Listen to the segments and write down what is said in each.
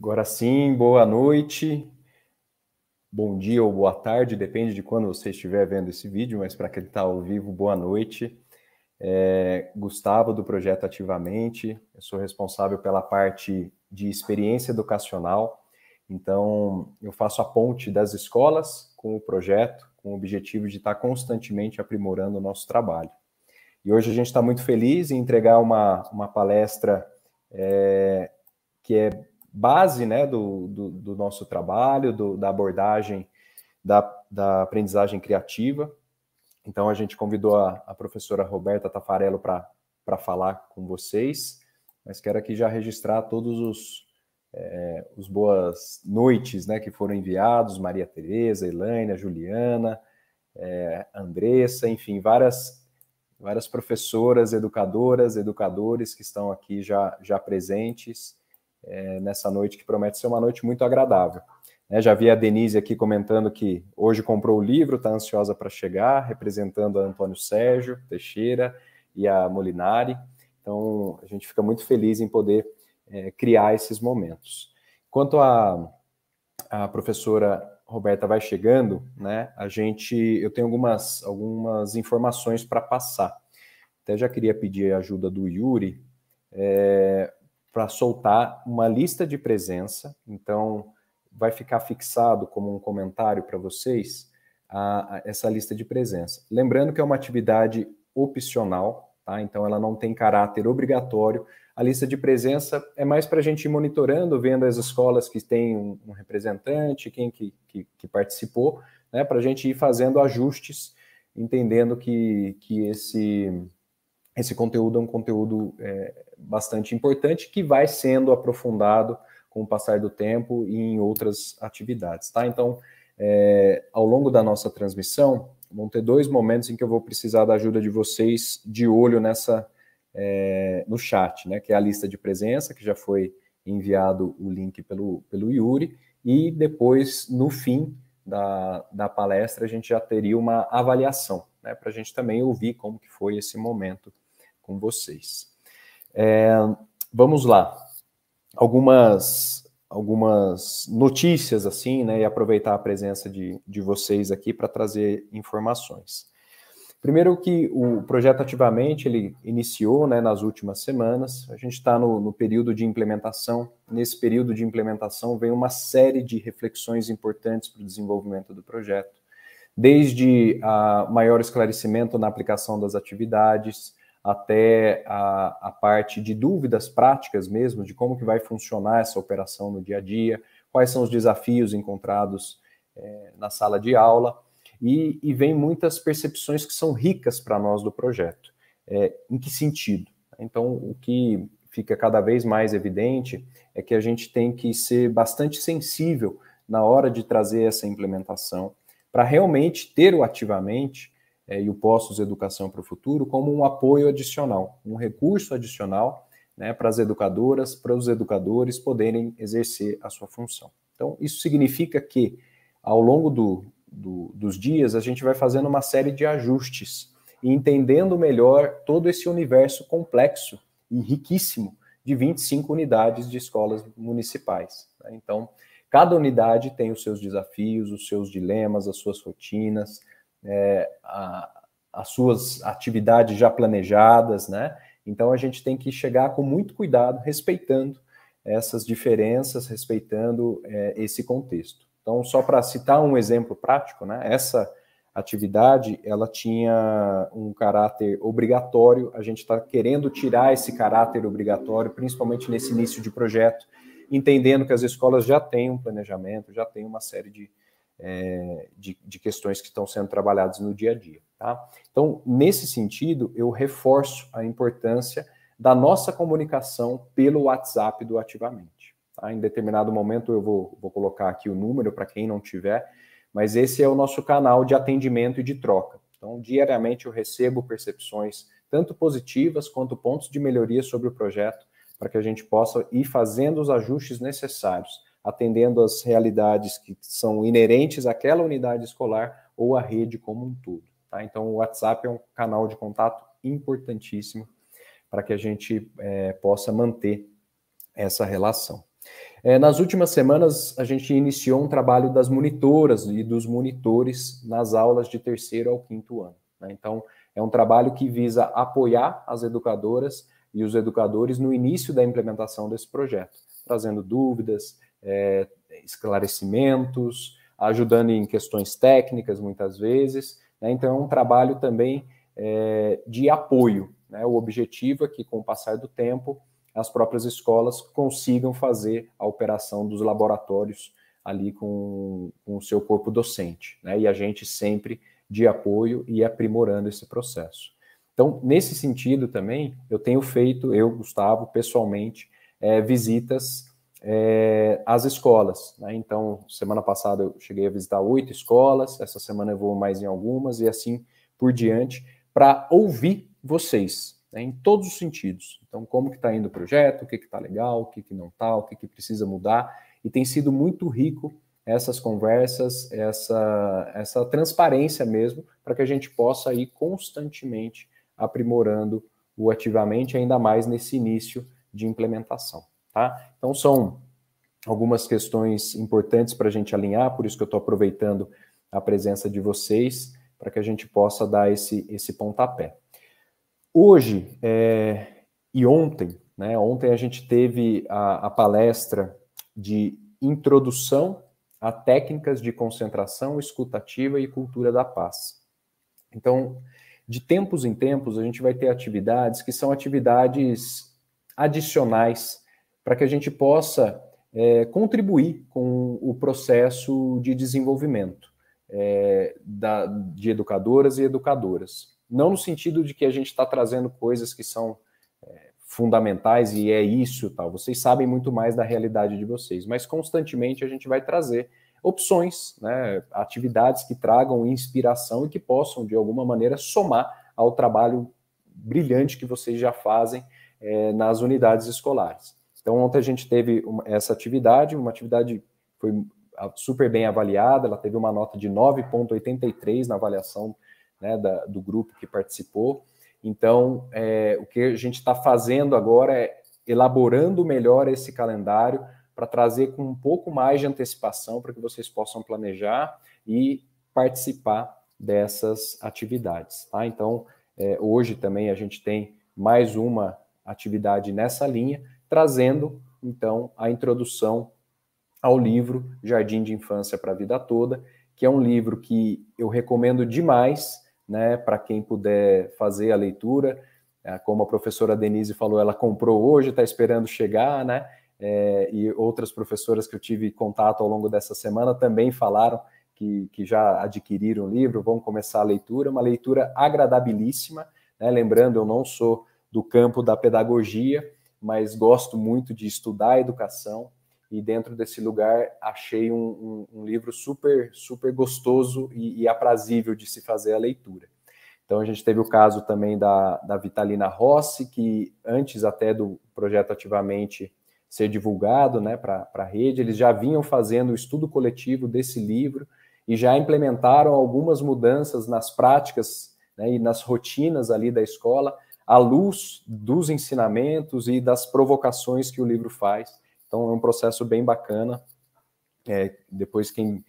Agora sim, boa noite, bom dia ou boa tarde, depende de quando você estiver vendo esse vídeo, mas para quem está ao vivo, boa noite. Gustavo, do Projeto Ativamente, eu sou responsável pela parte de experiência educacional, então eu faço a ponte das escolas com o projeto, com o objetivo de estar constantemente aprimorando o nosso trabalho. E hoje a gente está muito feliz em entregar uma palestra que é base, né, do nosso trabalho, da abordagem da aprendizagem criativa. Então, a gente convidou a professora Roberta Tafarello para falar com vocês, mas quero aqui já registrar todos os boas noites, né, que foram enviados, Maria Tereza, Elaine, Juliana, Andressa, enfim, várias professoras, educadoras, educadores que estão aqui já presentes nessa noite, que promete ser uma noite muito agradável. Já vi a Denise aqui comentando que hoje comprou o livro, está ansiosa para chegar, representando a Antônio Sérgio Teixeira e a Molinari. Então, a gente fica muito feliz em poder criar esses momentos. Enquanto a professora Roberta vai chegando, né, eu tenho algumas informações para passar. Até já queria pedir a ajuda do Yuri para soltar uma lista de presença. Então, vai ficar fixado como um comentário para vocês essa lista de presença. Lembrando que é uma atividade opcional, tá? Então ela não tem caráter obrigatório. A lista de presença é mais para a gente ir monitorando, vendo as escolas que têm um representante, quem que participou, né? Para a gente ir fazendo ajustes, entendendo que esse conteúdo é um conteúdo bastante importante, que vai sendo aprofundado com o passar do tempo e em outras atividades, tá? Então, ao longo da nossa transmissão, vão ter 2 momentos em que eu vou precisar da ajuda de vocês de olho no chat, né? Que é a lista de presença, que já foi enviado o link pelo Yuri, e depois, no fim da palestra, a gente já teria uma avaliação, né? Para a gente também ouvir como que foi esse momento com vocês. Vamos lá. Algumas notícias, assim, né, e aproveitar a presença de vocês aqui para trazer informações. Primeiro que o Projeto Ativamente, ele iniciou, né, nas últimas semanas, a gente está no período de implementação. Nesse período de implementação vem uma série de reflexões importantes para o desenvolvimento do projeto, desde a maior esclarecimento na aplicação das atividades, até a parte de dúvidas práticas mesmo, de como que vai funcionar essa operação no dia a dia, quais são os desafios encontrados na sala de aula, e vem muitas percepções que são ricas para nós do projeto. Em que sentido? Então, o que fica cada vez mais evidente é que a gente tem que ser bastante sensível na hora de trazer essa implementação, para realmente ter o Ativamente e o Postos Educação para o Futuro como um apoio adicional, um recurso adicional, né, para as educadoras, para os educadores poderem exercer a sua função. Então, isso significa que, ao longo dos dias, a gente vai fazendo uma série de ajustes e entendendo melhor todo esse universo complexo e riquíssimo de 25 unidades de escolas municipais, né? Então, cada unidade tem os seus desafios, os seus dilemas, as suas rotinas, as suas atividades já planejadas, né? Então a gente tem que chegar com muito cuidado, respeitando essas diferenças, respeitando esse contexto. Então, só para citar um exemplo prático, né? Essa atividade, ela tinha um caráter obrigatório, a gente está querendo tirar esse caráter obrigatório, principalmente nesse início de projeto, entendendo que as escolas já têm um planejamento, já têm uma série de questões que estão sendo trabalhadas no dia a dia, tá? Então, nesse sentido, eu reforço a importância da nossa comunicação pelo WhatsApp do Ativamente, tá? Em determinado momento eu vou colocar aqui o número para quem não tiver, mas esse é o nosso canal de atendimento e de troca. Então, diariamente eu recebo percepções tanto positivas quanto pontos de melhoria sobre o projeto, para que a gente possa ir fazendo os ajustes necessários, atendendo às realidades que são inerentes àquela unidade escolar ou à rede como um todo, tá? Então, o WhatsApp é um canal de contato importantíssimo para que a gente possa manter essa relação. Nas últimas semanas, a gente iniciou um trabalho das monitoras e dos monitores nas aulas de 3º ao 5º ano, né? Então, é um trabalho que visa apoiar as educadoras e os educadores no início da implementação desse projeto, trazendo dúvidas, esclarecimentos, ajudando em questões técnicas, muitas vezes, né? Então, é um trabalho também de apoio, né? O objetivo é que, com o passar do tempo, as próprias escolas consigam fazer a operação dos laboratórios ali com o seu corpo docente, né? E a gente sempre de apoio e aprimorando esse processo. Então, nesse sentido também, eu tenho feito, eu, Gustavo, pessoalmente, visitas às escolas, né? Então, semana passada eu cheguei a visitar 8 escolas, essa semana eu vou mais em algumas e assim por diante, para ouvir vocês, né, em todos os sentidos. Então, como que está indo o projeto, o que está legal, o que não está, o que precisa mudar, e tem sido muito rico essas conversas, essa transparência mesmo, para que a gente possa ir constantemente aprimorando o Ativamente, ainda mais nesse início de implementação, tá? Então, são algumas questões importantes para a gente alinhar, por isso que eu estou aproveitando a presença de vocês, para que a gente possa dar esse pontapé. Hoje e ontem, né? Ontem a gente teve a palestra de introdução a técnicas de concentração, escutativa e cultura da paz. Então, de tempos em tempos, a gente vai ter atividades que são atividades adicionais para que a gente possa contribuir com o processo de desenvolvimento de educadoras e educadoras. Não no sentido de que a gente está trazendo coisas que são fundamentais e é isso, tal. Vocês sabem muito mais da realidade de vocês, mas constantemente a gente vai trazer opções, né, atividades que tragam inspiração e que possam, de alguma maneira, somar ao trabalho brilhante que vocês já fazem nas unidades escolares. Então, ontem a gente teve essa atividade, uma atividade foi super bem avaliada, ela teve uma nota de 9,83 na avaliação, né, do grupo que participou. Então, o que a gente está fazendo agora é elaborando melhor esse calendário para trazer com um pouco mais de antecipação para que vocês possam planejar e participar dessas atividades, tá? Então, hoje também a gente tem mais uma atividade nessa linha, trazendo, então, a introdução ao livro Jardim de Infância para a Vida Toda, que é um livro que eu recomendo demais, né, para quem puder fazer a leitura. Como a professora Denise falou, ela comprou hoje, está esperando chegar, né? E outras professoras que eu tive contato ao longo dessa semana também falaram que já adquiriram o livro, vão começar a leitura, uma leitura agradabilíssima, né? Lembrando, eu não sou do campo da pedagogia, mas gosto muito de estudar a educação, e dentro desse lugar achei um livro super, super gostoso e aprazível de se fazer a leitura. Então a gente teve o caso também da Vitalina Rossi, que antes até do projeto Ativamente ser divulgado, né, para a rede, eles já vinham fazendo o estudo coletivo desse livro e já implementaram algumas mudanças nas práticas, né, e nas rotinas ali da escola, à luz dos ensinamentos e das provocações que o livro faz. Então, é um processo bem bacana. Depois, se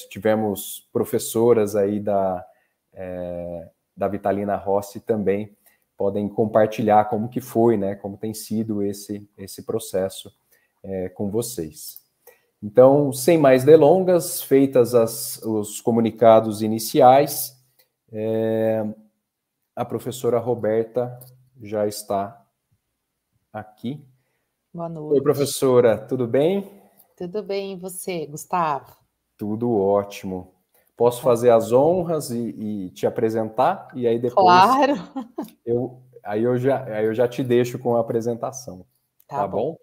tivermos professoras aí da Vitalina Rossi também, podem compartilhar como que foi, né? Como tem sido esse processo com vocês. Então, sem mais delongas, feitas os comunicados iniciais, a professora Roberta já está aqui. Boa noite. Oi, professora, tudo bem? Tudo bem, e você, Gustavo? Tudo ótimo. Posso fazer as honras e te apresentar? E aí depois... Claro! eu já te deixo com a apresentação, Tá bom?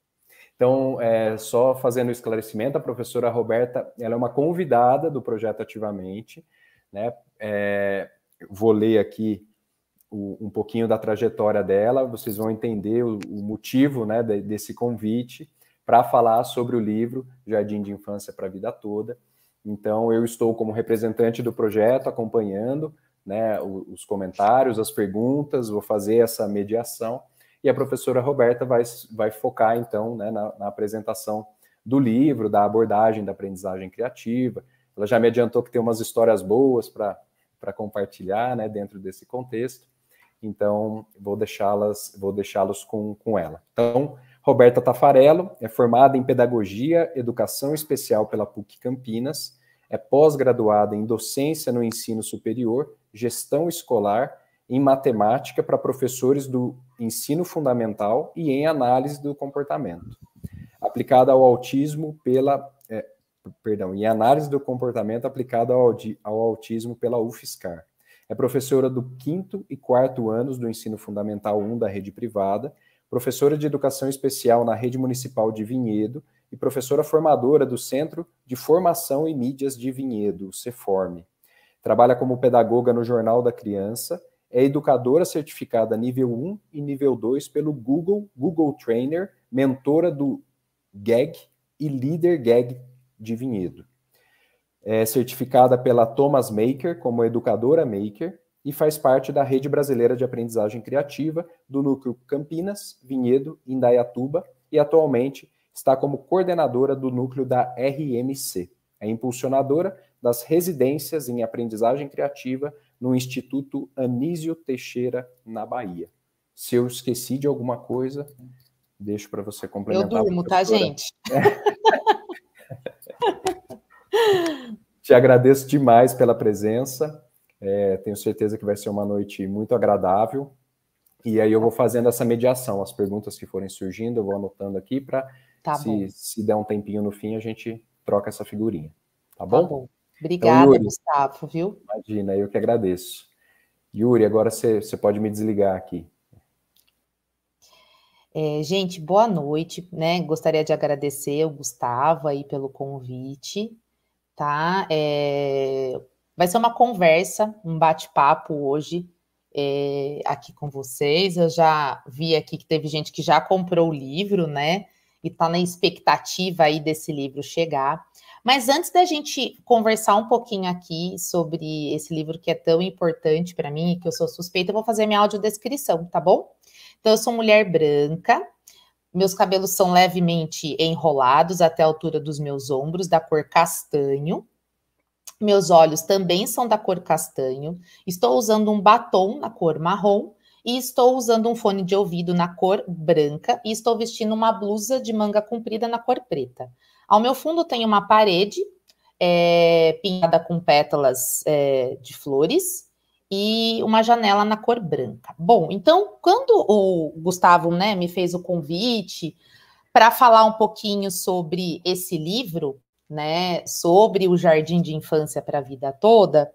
Então, só fazendo o esclarecimento, a professora Roberta, ela é uma convidada do Projeto Ativamente, né? Vou ler aqui um pouquinho da trajetória dela, vocês vão entender o motivo, né, desse convite para falar sobre o livro Jardim de Infância para a Vida Toda. Então, eu estou como representante do projeto, acompanhando, né, os comentários, as perguntas, vou fazer essa mediação, e a professora Roberta vai focar, então, né, na apresentação do livro, da abordagem da aprendizagem criativa. Ela já me adiantou que tem umas histórias boas para compartilhar, né, dentro desse contexto. Então, vou deixá-los com ela. Então, Roberta Tafarello é formada em Pedagogia, Educação Especial pela PUC Campinas, é pós-graduada em Docência no Ensino Superior, Gestão Escolar, em Matemática para professores do Ensino Fundamental e em Análise do Comportamento. Aplicada ao autismo em Análise do Comportamento aplicada ao autismo pela UFSCar. É professora do 5º e 4º anos do Ensino Fundamental 1 da rede privada, professora de Educação Especial na Rede Municipal de Vinhedo e professora formadora do Centro de Formação e Mídias de Vinhedo, o CEFORM. Trabalha como pedagoga no Jornal da Criança, é educadora certificada nível 1 e nível 2 pelo Google Trainer, mentora do GAG e líder GAG de Vinhedo. É certificada pela Thomas Maker como educadora Maker e faz parte da Rede Brasileira de Aprendizagem Criativa do Núcleo Campinas, Vinhedo, Indaiatuba e atualmente está como coordenadora do núcleo da RMC. É impulsionadora das residências em aprendizagem criativa no Instituto Anísio Teixeira, na Bahia. Se eu esqueci de alguma coisa, deixo para você complementar. Eu durmo, tá, gente? Te agradeço demais pela presença. Tenho certeza que vai ser uma noite muito agradável. E aí eu vou fazendo essa mediação. As perguntas que forem surgindo, eu vou anotando aqui para, se der um tempinho no fim, a gente troca essa figurinha. Tá bom? Tá bom. Obrigada, então, Yuri, Gustavo, viu? Imagina, eu que agradeço. Yuri, agora você pode me desligar aqui. Gente, boa noite, né? Gostaria de agradecer ao Gustavo aí pelo convite, tá? Vai ser uma conversa, um bate-papo hoje aqui com vocês. Eu já vi aqui que teve gente que já comprou o livro, né? E tá na expectativa aí desse livro chegar. Mas antes da gente conversar um pouquinho aqui sobre esse livro que é tão importante para mim, que eu sou suspeita, eu vou fazer minha audiodescrição, tá bom? Então, eu sou mulher branca, meus cabelos são levemente enrolados até a altura dos meus ombros, da cor castanho. Meus olhos também são da cor castanho. Estou usando um batom na cor marrom e estou usando um fone de ouvido na cor branca e estou vestindo uma blusa de manga comprida na cor preta. Ao meu fundo tem uma parede pintada com pétalas de flores e uma janela na cor branca. Bom, então, quando o Gustavo, né, me fez o convite para falar um pouquinho sobre esse livro, né, sobre o Jardim de Infância para a Vida Toda,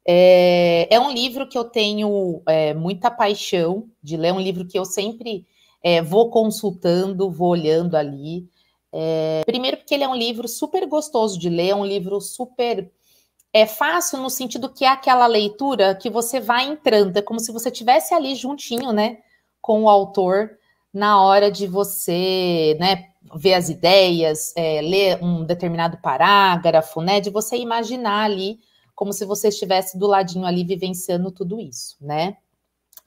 é um livro que eu tenho muita paixão de ler, é um livro que eu sempre vou consultando, vou olhando ali. Primeiro porque ele é um livro super gostoso de ler, é um livro super fácil no sentido que é aquela leitura que você vai entrando, é como se você estivesse ali juntinho, né, com o autor na hora de você, né, ver as ideias, ler um determinado parágrafo, né, de você imaginar ali como se você estivesse do ladinho ali vivenciando tudo isso, né.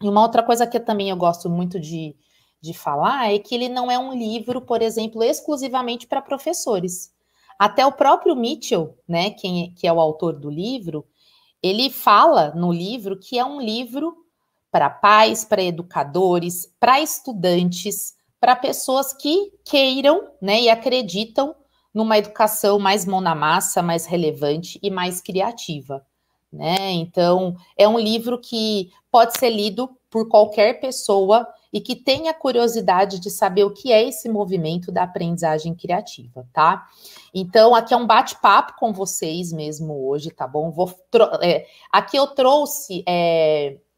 E uma outra coisa que também eu gosto muito de falar é que ele não é um livro, por exemplo, exclusivamente para professores. Até o próprio Mitchell, né, que é o autor do livro, ele fala no livro que é um livro para pais, para educadores, para estudantes, para pessoas que queiram, né, e acreditam numa educação mais mão na massa, mais relevante e mais criativa, né? Então, é um livro que pode ser lido por qualquer pessoa e que tenha curiosidade de saber o que é esse movimento da aprendizagem criativa, tá? Então, aqui é um bate-papo com vocês mesmo hoje, tá bom? Aqui eu trouxe...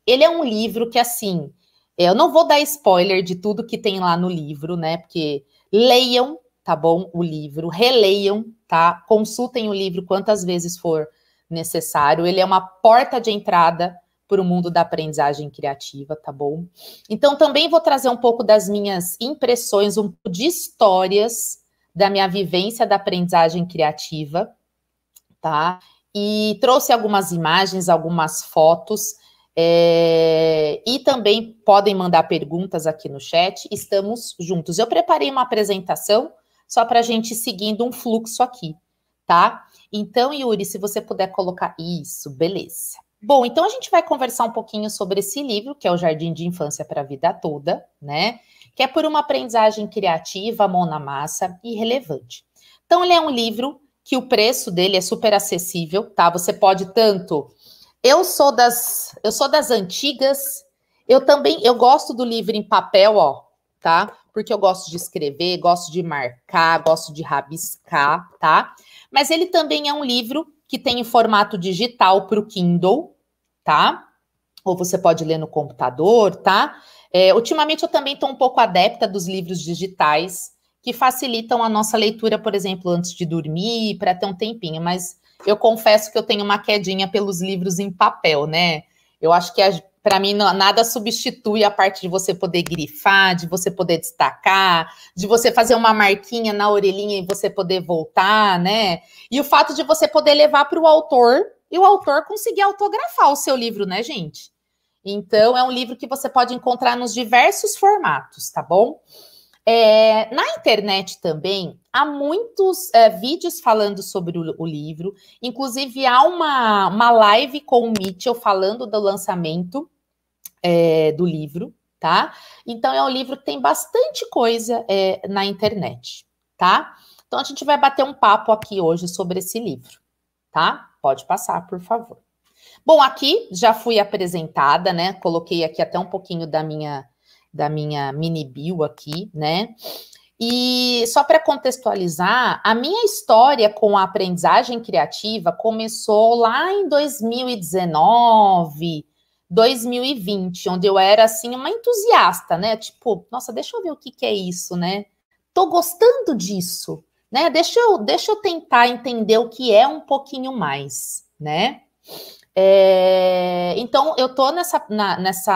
ele é um livro que, assim, eu não vou dar spoiler de tudo que tem lá no livro, né? Porque leiam, tá bom? O livro, releiam, tá? Consultem o livro quantas vezes for necessário. Ele é uma porta de entrada para o mundo da aprendizagem criativa, tá bom? Então, também vou trazer um pouco das minhas impressões, um pouco de histórias da minha vivência da aprendizagem criativa, tá? E trouxe algumas imagens, algumas fotos, e também podem mandar perguntas aqui no chat, estamos juntos. Eu preparei uma apresentação Só para a gente ir seguindo um fluxo aqui, tá? Então, Yuri, se você puder colocar isso, beleza. Bom, então a gente vai conversar um pouquinho sobre esse livro, que é o Jardim de Infância para a Vida Toda, né? Que é por uma aprendizagem criativa, mão na massa e relevante. Então, ele é um livro que o preço dele é super acessível, tá? Você pode tanto... Eu sou das antigas, eu gosto do livro em papel, ó, tá? Porque eu gosto de escrever, gosto de marcar, gosto de rabiscar, tá? Mas ele também é um livro que tem em formato digital para o Kindle, tá? Ou você pode ler no computador, tá? Ultimamente eu também estou um pouco adepta dos livros digitais, que facilitam a nossa leitura, por exemplo, antes de dormir, para ter um tempinho, mas eu confesso que eu tenho uma quedinha pelos livros em papel, né? Eu acho que para mim nada substitui a parte de você poder grifar, de você poder destacar, de você fazer uma marquinha na orelhinha e você poder voltar, né? E o fato de você poder levar para o autor e o autor conseguir autografar o seu livro, né, gente? Então, é um livro que você pode encontrar nos diversos formatos, tá bom? Na internet também, há muitos vídeos falando sobre o livro, inclusive há uma live com o Mitchell falando do lançamento do livro, tá? Então, é um livro que tem bastante coisa na internet, tá? Então, a gente vai bater um papo aqui hoje sobre esse livro, tá? Pode passar, por favor. Bom, aqui já fui apresentada, né? Coloquei aqui até um pouquinho da minha mini bio aqui, né? E só para contextualizar, a minha história com a aprendizagem criativa começou lá em 2019, 2020, onde eu era, assim, uma entusiasta, né? Tipo, nossa, deixa eu ver o que é isso, né? Tô gostando disso, né? Deixa eu tentar entender o que é um pouquinho mais, né? Então, eu estou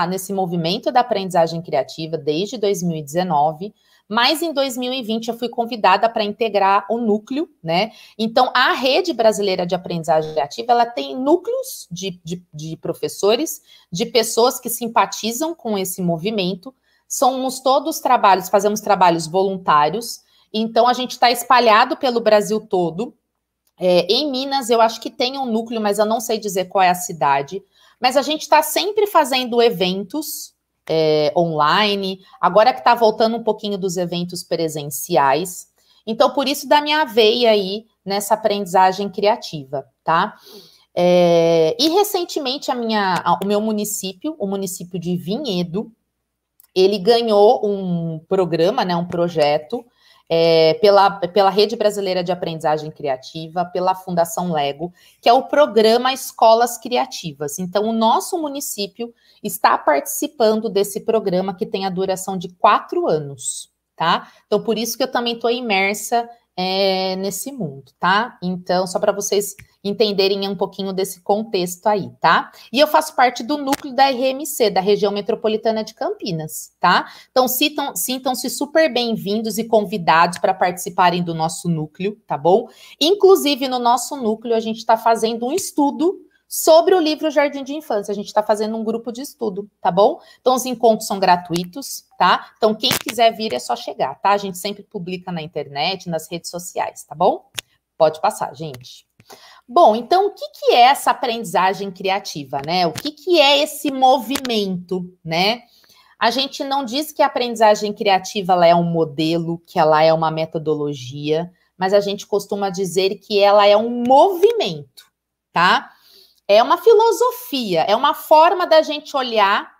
nesse movimento da aprendizagem criativa desde 2019, mas em 2020 eu fui convidada para integrar o núcleo, né? Então, a Rede Brasileira de Aprendizagem Criativa, ela tem núcleos de professores, de pessoas que simpatizam com esse movimento. Somos todos fazemos trabalhos voluntários, então a gente está espalhado pelo Brasil todo. Em Minas, eu acho que tem um núcleo, mas eu não sei dizer qual é a cidade. Mas a gente está sempre fazendo eventos online. Agora que está voltando um pouquinho dos eventos presenciais. Então, por isso da minha veia aí nessa aprendizagem criativa, tá? E recentemente o meu município, o município de Vinhedo, ele ganhou um programa, né, um projeto pela Rede Brasileira de Aprendizagem Criativa, pela Fundação Lego, que é o programa Escolas Criativas. Então, o nosso município está participando desse programa que tem a duração de 4 anos, tá? Então, por isso que eu também estou imersa nesse mundo, tá? Então, só para vocês entenderem um pouquinho desse contexto aí, tá? E eu faço parte do núcleo da RMC, da Região Metropolitana de Campinas, tá? Então, sintam-se super bem-vindos e convidados para participarem do nosso núcleo, tá bom? Inclusive, no nosso núcleo, a gente está fazendo um estudo sobre o livro Jardim de Infância. A gente está fazendo um grupo de estudo, tá bom? Então, os encontros são gratuitos, tá? Então, quem quiser vir é só chegar, tá? A gente sempre publica na internet, nas redes sociais, tá bom? Pode passar, gente. Bom, então, o que é essa aprendizagem criativa, né? O que é esse movimento, né? A gente não diz que a aprendizagem criativa ela é um modelo, que ela é uma metodologia, mas a gente costuma dizer que ela é um movimento, tá? É uma filosofia, é uma forma da gente olhar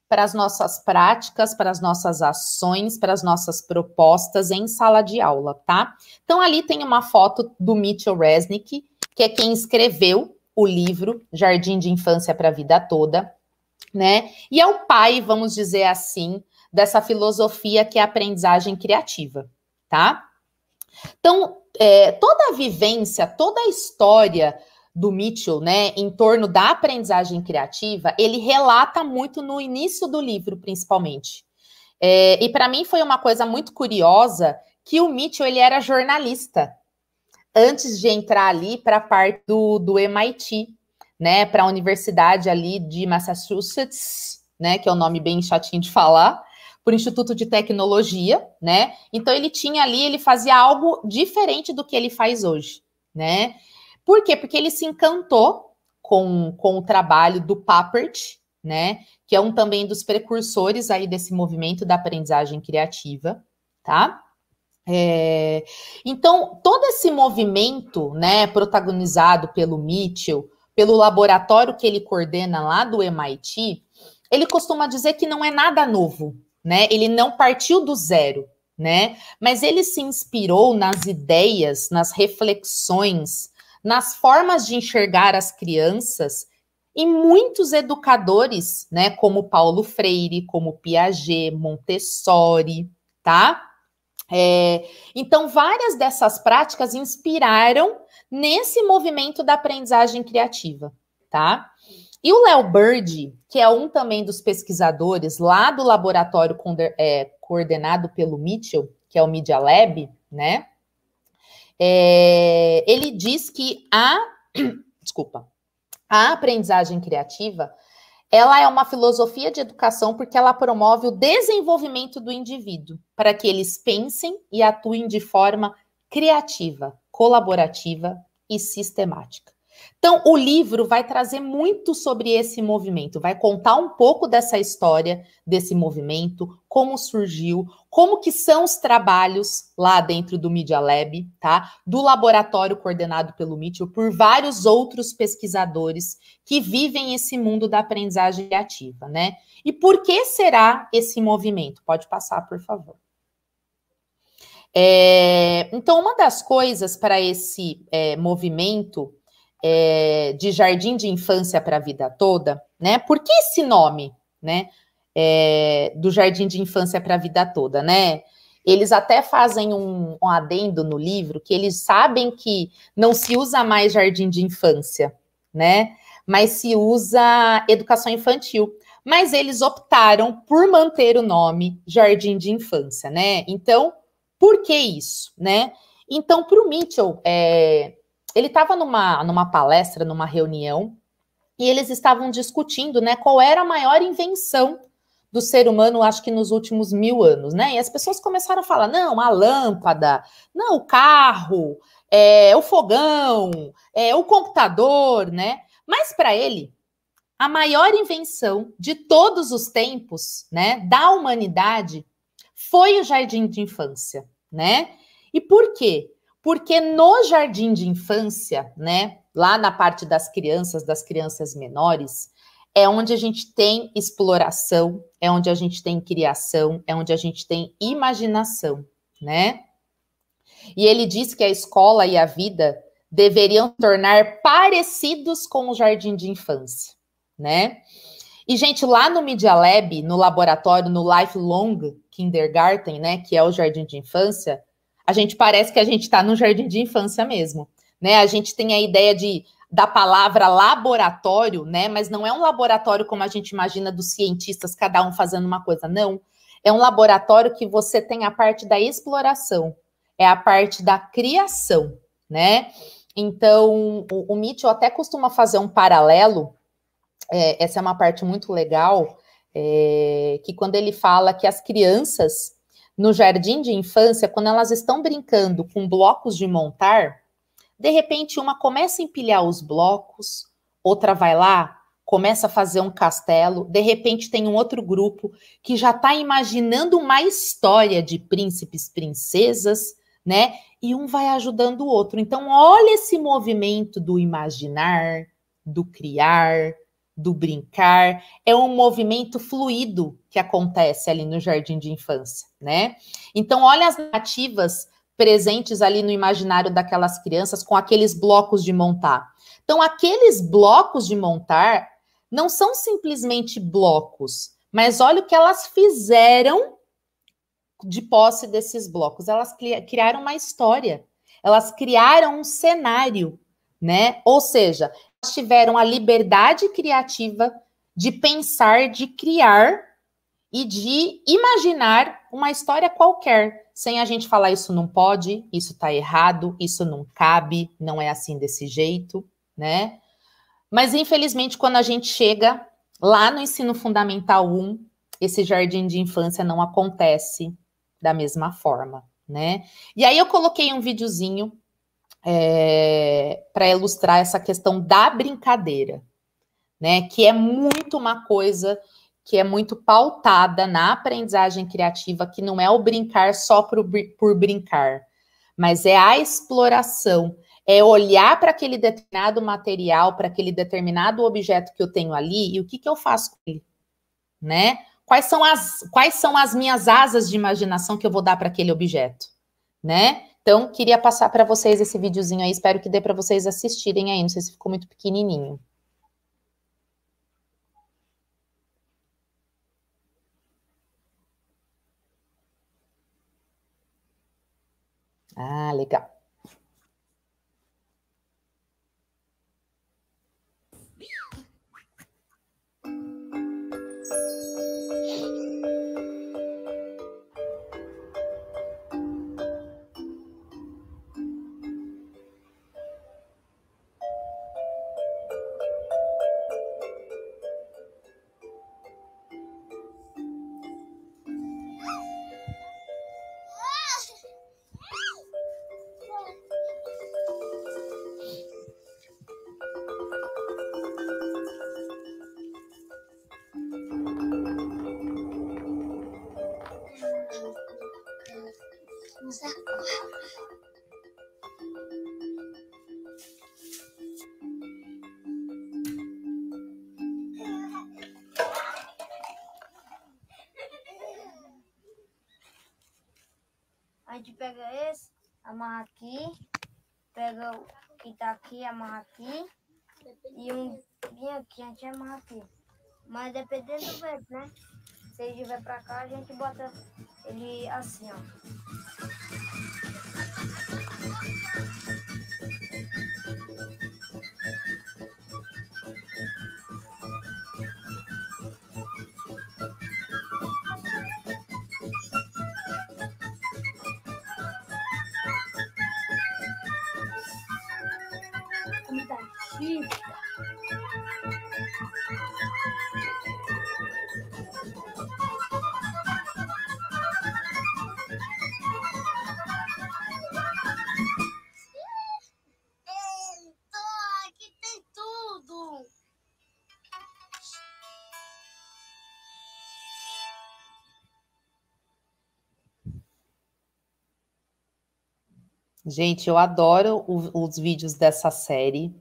para as nossas práticas, para as nossas ações, para as nossas propostas em sala de aula, tá? Então, ali tem uma foto do Mitchell Resnick, que é quem escreveu o livro Jardim de Infância para a Vida Toda, né? E é o pai, vamos dizer assim, dessa filosofia que é a aprendizagem criativa, tá? Então, toda a vivência, toda a história do Mitchell, né, em torno da aprendizagem criativa, ele relata muito no início do livro, principalmente. E para mim foi uma coisa muito curiosa que o Mitchell, ele era jornalista antes de entrar ali para a parte do MIT, né, para a universidade ali de Massachusetts, né, que é um nome bem chatinho de falar, para o Instituto de Tecnologia, né? Então ele tinha ali, ele fazia algo diferente do que ele faz hoje, né? Por quê? Porque ele se encantou com o trabalho do Papert, né? Que é um também dos precursores aí desse movimento da aprendizagem criativa, tá? Então, todo esse movimento, né, protagonizado pelo Mitchell, pelo laboratório que ele coordena lá do MIT, ele costuma dizer que não é nada novo, né? Ele não partiu do zero, né? Mas ele se inspirou nas ideias, nas reflexões, nas formas de enxergar as crianças e muitos educadores, né, como Paulo Freire, como Piaget, Montessori, tá? Então, várias dessas práticas inspiraram nesse movimento da aprendizagem criativa, tá? E o Léo Bird, que é um também dos pesquisadores lá do laboratório coordenado pelo Mitchell, que é o Media Lab, né? Ele diz que a aprendizagem criativa, ela é uma filosofia de educação porque ela promove o desenvolvimento do indivíduo para que eles pensem e atuem de forma criativa, colaborativa e sistemática. Então, o livro vai trazer muito sobre esse movimento, vai contar um pouco dessa história desse movimento, como surgiu, como que são os trabalhos lá dentro do Media Lab, tá? Do laboratório coordenado pelo Mitchell, por vários outros pesquisadores que vivem esse mundo da aprendizagem criativa, né? E por que será esse movimento? Pode passar, por favor. Então, uma das coisas para esse movimento de jardim de infância para a vida toda, né? Por que esse nome, né? Do jardim de infância para a vida toda, né? Eles até fazem um adendo no livro que eles sabem que não se usa mais jardim de infância, né? Mas se usa educação infantil. Mas eles optaram por manter o nome jardim de infância, né? Então, por que isso, né? Então, para o Mitchell, ele estava numa palestra, numa reunião, e eles estavam discutindo, né, qual era a maior invenção do ser humano, acho que nos últimos 1000 anos, né? E as pessoas começaram a falar, não, a lâmpada, não, o carro, o fogão, o computador, né? Mas para ele, a maior invenção de todos os tempos, né, da humanidade, foi o jardim de infância, né? E por quê? Porque no jardim de infância, né, lá na parte das crianças menores, é onde a gente tem exploração, é onde a gente tem criação, é onde a gente tem imaginação, né? E ele diz que a escola e a vida deveriam tornar parecidos com o jardim de infância, né? E, gente, lá no Media Lab, no laboratório, no Lifelong Kindergarten, né, que é o jardim de infância, a gente parece que a gente está no jardim de infância mesmo, né? A gente tem a ideia da palavra laboratório, né? Mas não é um laboratório como a gente imagina dos cientistas, cada um fazendo uma coisa, não. É um laboratório que você tem a parte da exploração, é a parte da criação, né? Então, o Mitchell até costuma fazer um paralelo, essa é uma parte muito legal, que quando ele fala que as crianças, no jardim de infância, quando elas estão brincando com blocos de montar, de repente uma começa a empilhar os blocos, outra vai lá, começa a fazer um castelo, de repente tem um outro grupo que já está imaginando uma história de príncipes, princesas, né? E um vai ajudando o outro. Então, olha esse movimento do imaginar, do criar, do brincar, é um movimento fluido que acontece ali no jardim de infância, né? Então, olha as narrativas presentes ali no imaginário daquelas crianças com aqueles blocos de montar. Então, aqueles blocos de montar não são simplesmente blocos, mas olha o que elas fizeram de posse desses blocos. Elas criaram uma história, elas criaram um cenário, né? Ou seja, elas tiveram a liberdade criativa de pensar, de criar e de imaginar uma história qualquer, sem a gente falar isso não pode, isso tá errado, isso não cabe, não é assim desse jeito, né? Mas, infelizmente, quando a gente chega lá no ensino fundamental 1, esse jardim de infância não acontece da mesma forma, né? E aí eu coloquei um videozinho para ilustrar essa questão da brincadeira, né? Que é muito uma coisa que é muito pautada na aprendizagem criativa, que não é o brincar só por brincar, mas é a exploração, é olhar para aquele determinado material, para aquele determinado objeto que eu tenho ali, e o que eu faço com ele, né? Quais são as minhas asas de imaginação que eu vou dar para aquele objeto, né? Então, queria passar para vocês esse videozinho aí, espero que dê para vocês assistirem aí, não sei se ficou muito pequenininho. Ah, legal. A gente pega esse, amarra aqui, pega o que tá aqui, amarra aqui, e um bem aqui, a gente amarra aqui. Mas dependendo do vento, né? Se ele vier pra cá, a gente bota ele assim, ó. Como tá aqui? Aqui tem tudo. Gente, eu adoro os vídeos dessa série,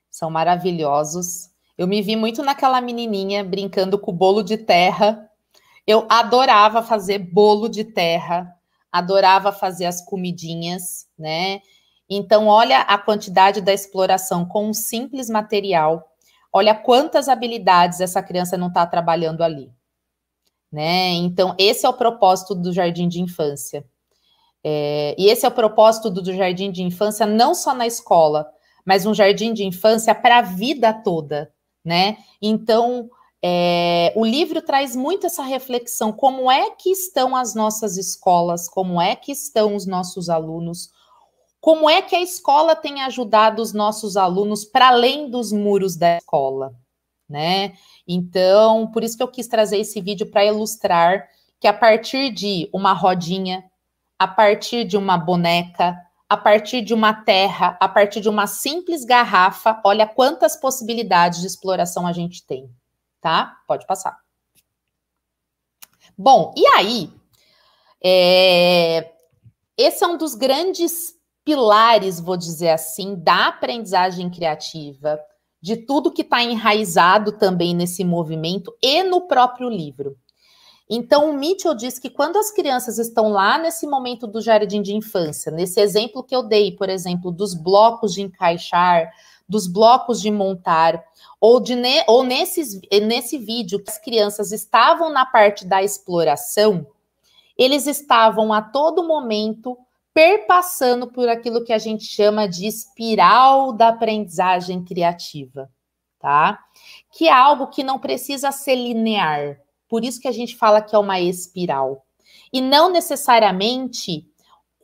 são maravilhosos. Eu me vi muito naquela menininha brincando com o bolo de terra. Eu adorava fazer bolo de terra, adorava fazer as comidinhas, né? Então, olha a quantidade da exploração com um simples material. Olha quantas habilidades essa criança não está trabalhando ali, né? Então, esse é o propósito do jardim de infância. E esse é o propósito do jardim de infância, não só na escola, mas um jardim de infância para a vida toda, né? Então, o livro traz muito essa reflexão, como é que estão as nossas escolas, como é que estão os nossos alunos, como é que a escola tem ajudado os nossos alunos para além dos muros da escola, né? Então, por isso que eu quis trazer esse vídeo para ilustrar que a partir de uma rodinha, a partir de uma boneca, a partir de uma terra, a partir de uma simples garrafa, olha quantas possibilidades de exploração a gente tem, tá? Pode passar. Bom, e aí, esse é um dos grandes pilares, vou dizer assim, da aprendizagem criativa, de tudo que está enraizado também nesse movimento e no próprio livro. Então, o Mitchell diz que quando as crianças estão lá nesse momento do jardim de infância, nesse exemplo que eu dei, por exemplo, dos blocos de encaixar, dos blocos de montar, ou nesse vídeo que as crianças estavam na parte da exploração, eles estavam a todo momento perpassando por aquilo que a gente chama de espiral da aprendizagem criativa, tá? Que é algo que não precisa ser linear. Por isso que a gente fala que é uma espiral. E não necessariamente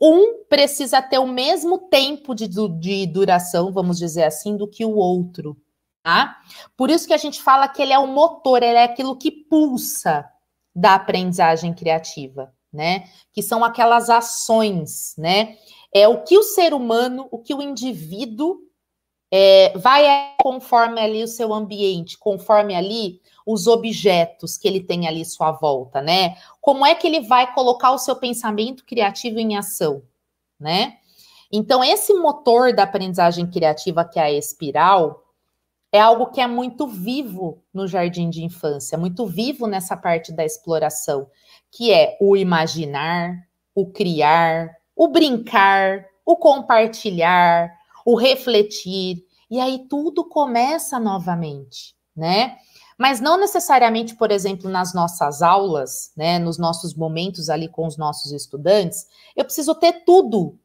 um precisa ter o mesmo tempo de duração, vamos dizer assim, do que o outro, tá? Por isso que a gente fala que ele é o motor, ele é aquilo que pulsa, da aprendizagem criativa, né? Que são aquelas ações, né? É o que o ser humano, o que o indivíduo vai conforme ali o seu ambiente, conforme ali os objetos que ele tem ali à sua volta, né? Como é que ele vai colocar o seu pensamento criativo em ação, né? Então, esse motor da aprendizagem criativa, que é a espiral, é algo que é muito vivo no jardim de infância, muito vivo nessa parte da exploração, que é o imaginar, o criar, o brincar, o compartilhar, o refletir, e aí tudo começa novamente, né? Mas não necessariamente, por exemplo, nas nossas aulas, né, nos nossos momentos ali com os nossos estudantes, eu preciso ter tudo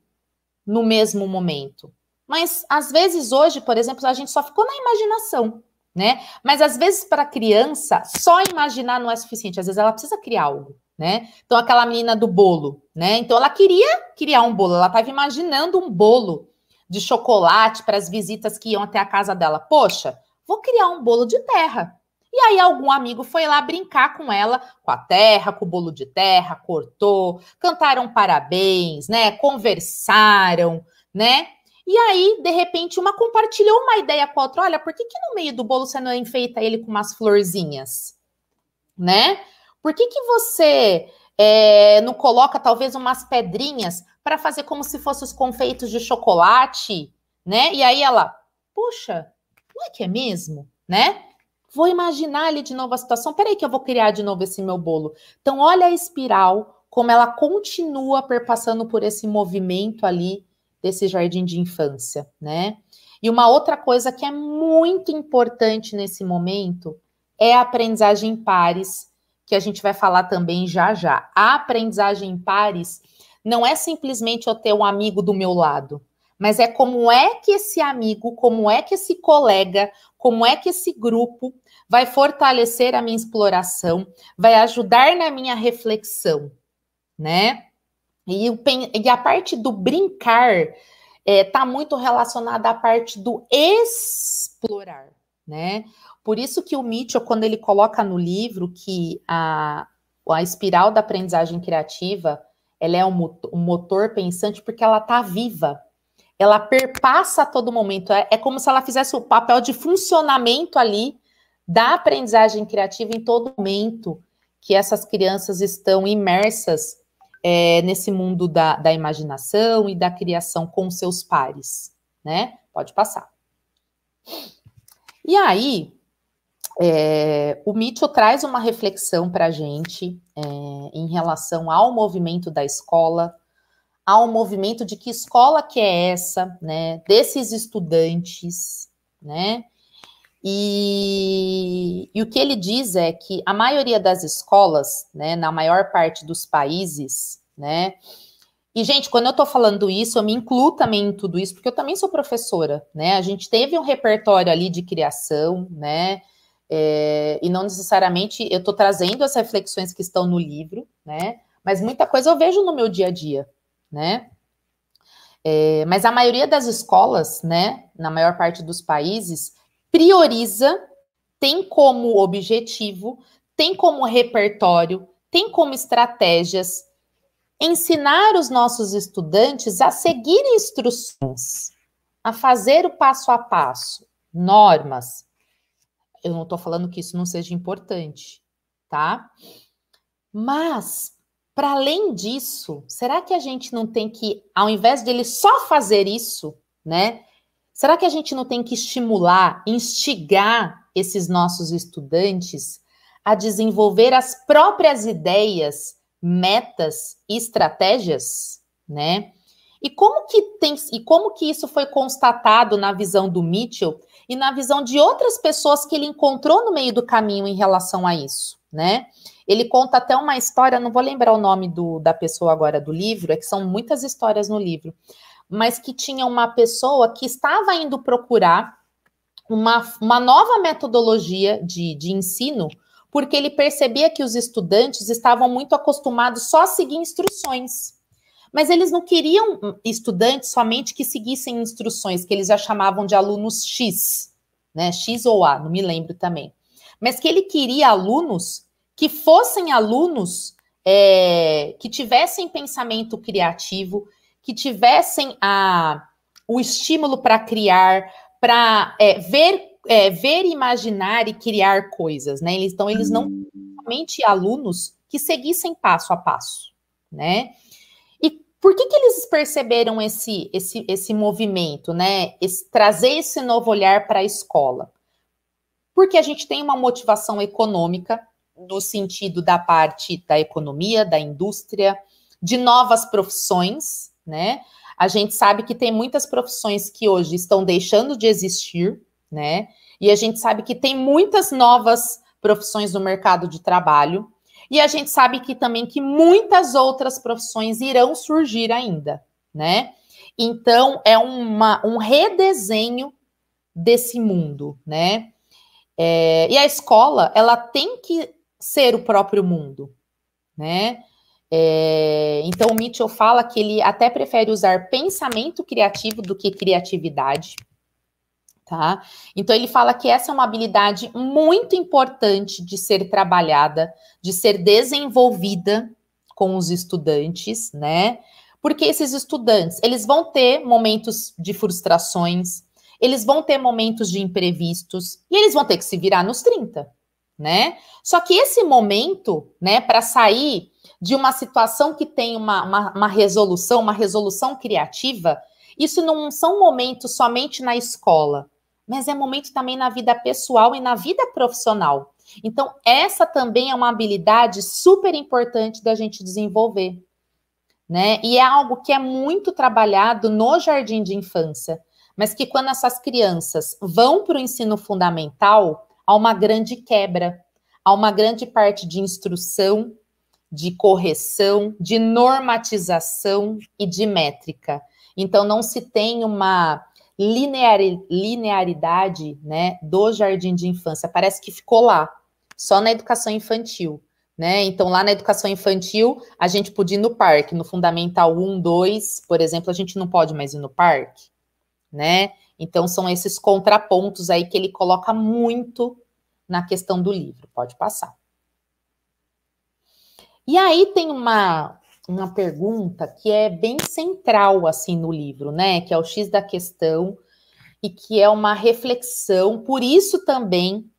no mesmo momento. Mas, às vezes, hoje, por exemplo, a gente só ficou na imaginação, né? Mas, às vezes, para a criança, só imaginar não é suficiente. Às vezes, ela precisa criar algo, né? Então, aquela menina do bolo, né? Então, ela queria criar um bolo. Ela estava imaginando um bolo de chocolate para as visitas que iam até a casa dela. Poxa, vou criar um bolo de terra. E aí, algum amigo foi lá brincar com ela, com a terra, com o bolo de terra, cortou, cantaram parabéns, né? Conversaram, né? E aí, de repente, uma compartilhou uma ideia com a outra. Olha, por que no meio do bolo você não enfeita ele com umas florzinhas? Né? Por que você não coloca, talvez, umas pedrinhas para fazer como se fossem os confeitos de chocolate? Né? E aí ela, puxa, não é que é mesmo? Né? Vou imaginar ali de novo a situação. Peraí que eu vou criar de novo esse meu bolo. Então, olha a espiral, como ela continua perpassando por esse movimento ali desse jardim de infância, né? E uma outra coisa que é muito importante nesse momento é a aprendizagem em pares, que a gente vai falar também já já. A aprendizagem em pares não é simplesmente eu ter um amigo do meu lado, mas é como é que esse amigo, como é que esse colega, como é que esse grupo vai fortalecer a minha exploração, vai ajudar na minha reflexão, né? E a parte do brincar está muito relacionada à parte do explorar, né? Por isso que o Mitchell, quando ele coloca no livro que a espiral da aprendizagem criativa, ela é um motor pensante porque ela está viva. Ela perpassa a todo momento. É como se ela fizesse o papel de funcionamento ali da aprendizagem criativa em todo momento que essas crianças estão imersas nesse mundo da imaginação e da criação com seus pares, né? Pode passar. E aí, o Mitchell traz uma reflexão para a gente em relação ao movimento da escola, ao movimento de que escola que é essa, né? Desses estudantes, né? E o que ele diz é que a maioria das escolas, né, na maior parte dos países, né, e gente, quando eu tô falando isso, eu me incluo também em tudo isso, porque eu também sou professora, né, a gente teve um repertório ali de criação, né, e não necessariamente eu tô trazendo as reflexões que estão no livro, né, mas muita coisa eu vejo no meu dia a dia, né, mas a maioria das escolas, né, na maior parte dos países, prioriza, tem como objetivo, tem como repertório, tem como estratégias ensinar os nossos estudantes a seguir instruções, a fazer o passo a passo, normas. Eu não estou falando que isso não seja importante, tá? Mas, para além disso, será que a gente não tem que, ao invés dele só fazer isso, né? Será que a gente não tem que estimular, instigar esses nossos estudantes a desenvolver as próprias ideias, metas e estratégias, né? E como que isso foi constatado na visão do Mitchell e na visão de outras pessoas que ele encontrou no meio do caminho em relação a isso, né? Ele conta até uma história, não vou lembrar o nome da pessoa agora do livro, é que são muitas histórias no livro, mas que tinha uma pessoa que estava indo procurar uma nova metodologia de ensino, porque ele percebia que os estudantes estavam muito acostumados só a seguir instruções. Mas eles não queriam estudantes somente que seguissem instruções, que eles já chamavam de alunos X, né? X ou A, não me lembro também. Mas que ele queria alunos que fossem alunos que tivessem pensamento criativo, que tivessem o estímulo para criar, para ver, imaginar e criar coisas, né? Então, eles não são somente alunos que seguissem passo a passo, né? E por que eles perceberam esse movimento, né? Trazer esse novo olhar para a escola? Porque a gente tem uma motivação econômica, no sentido da parte da economia, da indústria, de novas profissões, né? A gente sabe que tem muitas profissões que hoje estão deixando de existir, né? E a gente sabe que tem muitas novas profissões no mercado de trabalho. E a gente sabe que também que muitas outras profissões irão surgir ainda, né? Então, é um redesenho desse mundo, né? E a escola, ela tem que ser o próprio mundo, né? Então, o Mitchell fala que ele até prefere usar pensamento criativo do que criatividade, tá? Então, ele fala que essa é uma habilidade muito importante de ser trabalhada, de ser desenvolvida com os estudantes, né? Porque esses estudantes, eles vão ter momentos de frustrações, eles vão ter momentos de imprevistos, e eles vão ter que se virar nos 30, né? Só que esse momento, né, para sair de uma situação que tem uma resolução criativa, isso não são momentos somente na escola, mas é momento também na vida pessoal e na vida profissional. Então, essa também é uma habilidade super importante da gente desenvolver, né? E é algo que é muito trabalhado no jardim de infância, mas que quando essas crianças vão para o ensino fundamental, há uma grande quebra, há uma grande parte de instrução, de correção, de normatização e de métrica. Então, não se tem uma linearidade, né, do jardim de infância. Parece que ficou lá, só na educação infantil, né? Então, lá na educação infantil, a gente podia ir no parque. No Fundamental 1, 2, por exemplo, a gente não pode mais ir no parque, né? Então, são esses contrapontos aí que ele coloca muito na questão do livro. Pode passar. E aí tem uma pergunta que é bem central, assim, no livro, né? Que é o X da questão e que é uma reflexão, por isso também,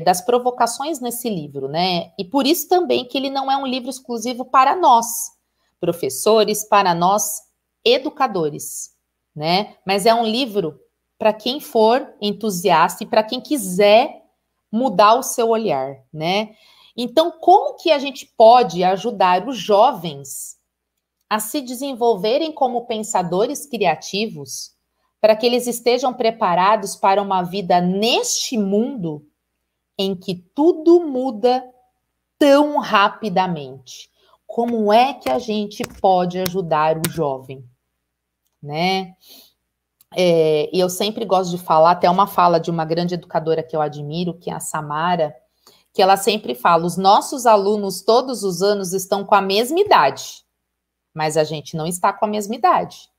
das provocações nesse livro, né? E por isso também que ele não é um livro exclusivo para nós, professores, para nós, educadores, né? Mas é um livro para quem for entusiasta e para quem quiser mudar o seu olhar, né? Então, como que a gente pode ajudar os jovens a se desenvolverem como pensadores criativos para que eles estejam preparados para uma vida neste mundo em que tudo muda tão rapidamente? Como é que a gente pode ajudar o jovem, né? E eu sempre gosto de falar, até uma fala de uma grande educadora que eu admiro, que é a Samara, que ela sempre fala, os nossos alunos todos os anos estão com a mesma idade, mas a gente não está com a mesma idade,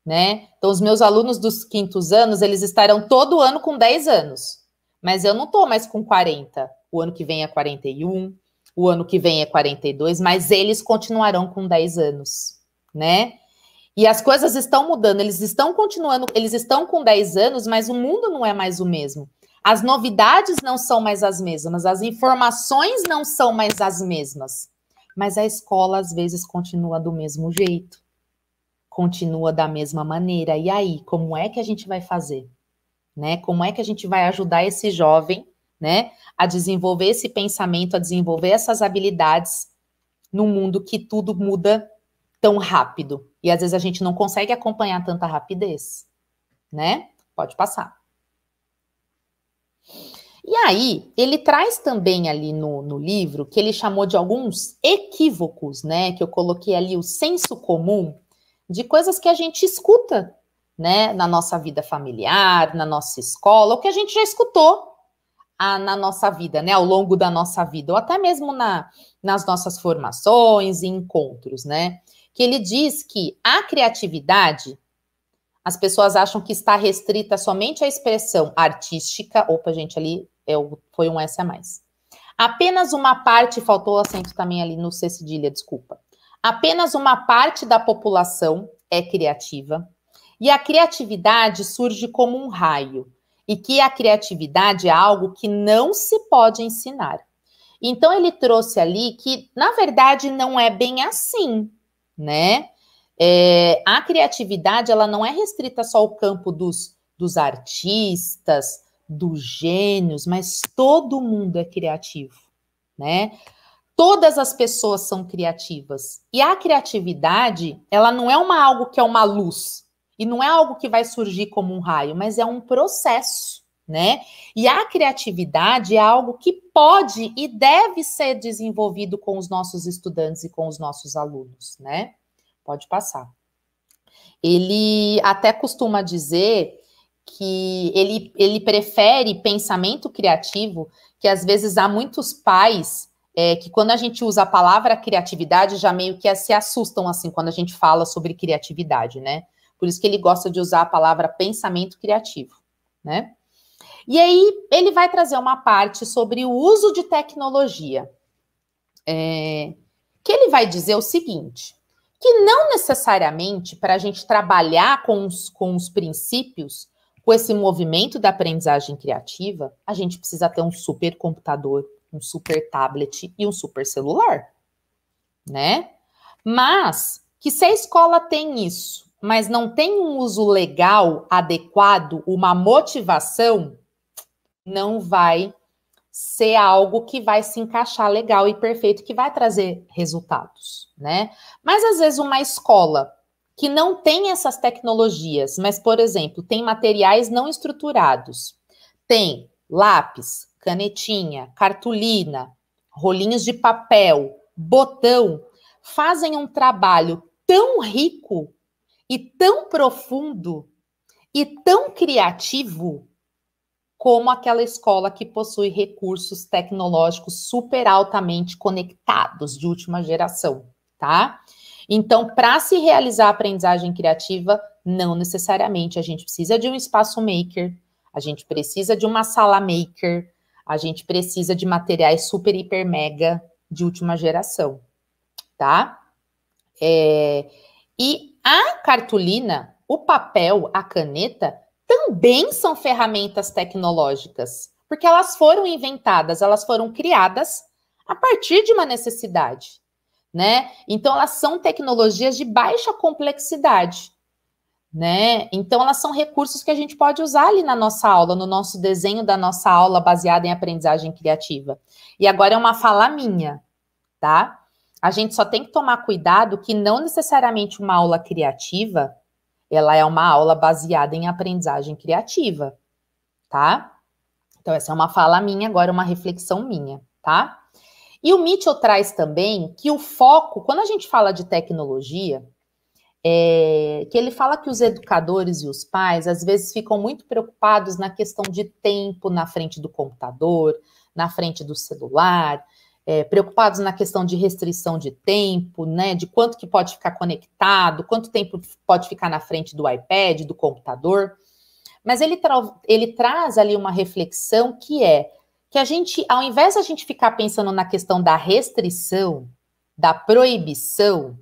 né? Então, os meus alunos dos quintos anos, eles estarão todo ano com 10 anos, mas eu não estou mais com 40, o ano que vem é 41, o ano que vem é 42, mas eles continuarão com 10 anos, né? E as coisas estão mudando, eles estão continuando, eles estão com 10 anos, mas o mundo não é mais o mesmo. As novidades não são mais as mesmas, as informações não são mais as mesmas, mas a escola às vezes continua do mesmo jeito, continua da mesma maneira. E aí, como é que a gente vai fazer? Né? Como é que a gente vai ajudar esse jovem, né, a desenvolver esse pensamento, a desenvolver essas habilidades num mundo que tudo muda tão rápido? E às vezes a gente não consegue acompanhar tanta rapidez, né? Pode passar. E aí, ele traz também ali no livro, que ele chamou de alguns equívocos, né? Que eu coloquei ali o senso comum de coisas que a gente escuta, né? Na nossa vida familiar, na nossa escola, ou que a gente já escutou na nossa vida, né? Ao longo da nossa vida, ou até mesmo nas nossas formações e encontros, né? Que ele diz que a criatividade, as pessoas acham que está restrita somente à expressão artística. Opa, gente, ali foi um S a mais. Apenas uma parte, faltou o acento também ali no C cedilha, desculpa. Apenas uma parte da população é criativa. E a criatividade surge como um raio. E que a criatividade é algo que não se pode ensinar. Então, ele trouxe ali que, na verdade, não é bem assim, né? A criatividade, ela não é restrita só ao campo dos artistas, dos gênios, mas todo mundo é criativo, né? Todas as pessoas são criativas. E a criatividade, ela não é algo que é uma luz, e não é algo que vai surgir como um raio, mas é um processo, né? E a criatividade é algo que pode e deve ser desenvolvido com os nossos estudantes e com os nossos alunos, né? Pode passar. Ele até costuma dizer que ele prefere pensamento criativo, que às vezes há muitos pais que quando a gente usa a palavra criatividade, já meio que se assustam assim quando a gente fala sobre criatividade, né? Por isso que ele gosta de usar a palavra pensamento criativo, né? E aí ele vai trazer uma parte sobre o uso de tecnologia, que ele vai dizer o seguinte, que não necessariamente para a gente trabalhar com os princípios, com esse movimento da aprendizagem criativa, a gente precisa ter um supercomputador, um super tablet e um super celular, né? Mas que se a escola tem isso, mas não tem um uso legal, adequado, uma motivação, não vai ser algo que vai se encaixar legal e perfeito, que vai trazer resultados, né? Mas às vezes uma escola que não tem essas tecnologias, mas, por exemplo, tem materiais não estruturados, tem lápis, canetinha, cartolina, rolinhos de papel, botão, fazem um trabalho tão rico e tão profundo e tão criativo como aquela escola que possui recursos tecnológicos super altamente conectados de última geração, tá? Então, para se realizar a aprendizagem criativa, não necessariamente a gente precisa de um espaço maker, a gente precisa de uma sala maker, a gente precisa de materiais super, hiper, mega de última geração, tá? E a cartolina, o papel, a caneta, também são ferramentas tecnológicas, porque elas foram inventadas, elas foram criadas a partir de uma necessidade, né? Então, elas são tecnologias de baixa complexidade, né? Então, elas são recursos que a gente pode usar ali na nossa aula, no nosso desenho da nossa aula baseada em aprendizagem criativa. E agora é uma fala minha, tá? A gente só tem que tomar cuidado que não necessariamente uma aula criativa ela é uma aula baseada em aprendizagem criativa, tá? Então, essa é uma fala minha, agora uma reflexão minha, tá? E o Mitchell traz também que o foco, quando a gente fala de tecnologia, que ele fala que os educadores e os pais, às vezes, ficam muito preocupados na questão de tempo na frente do computador, na frente do celular, preocupados na questão de restrição de tempo, né, de quanto que pode ficar conectado, quanto tempo pode ficar na frente do iPad, do computador, mas ele traz ali uma reflexão que a gente, ao invés de a gente ficar pensando na questão da restrição, da proibição,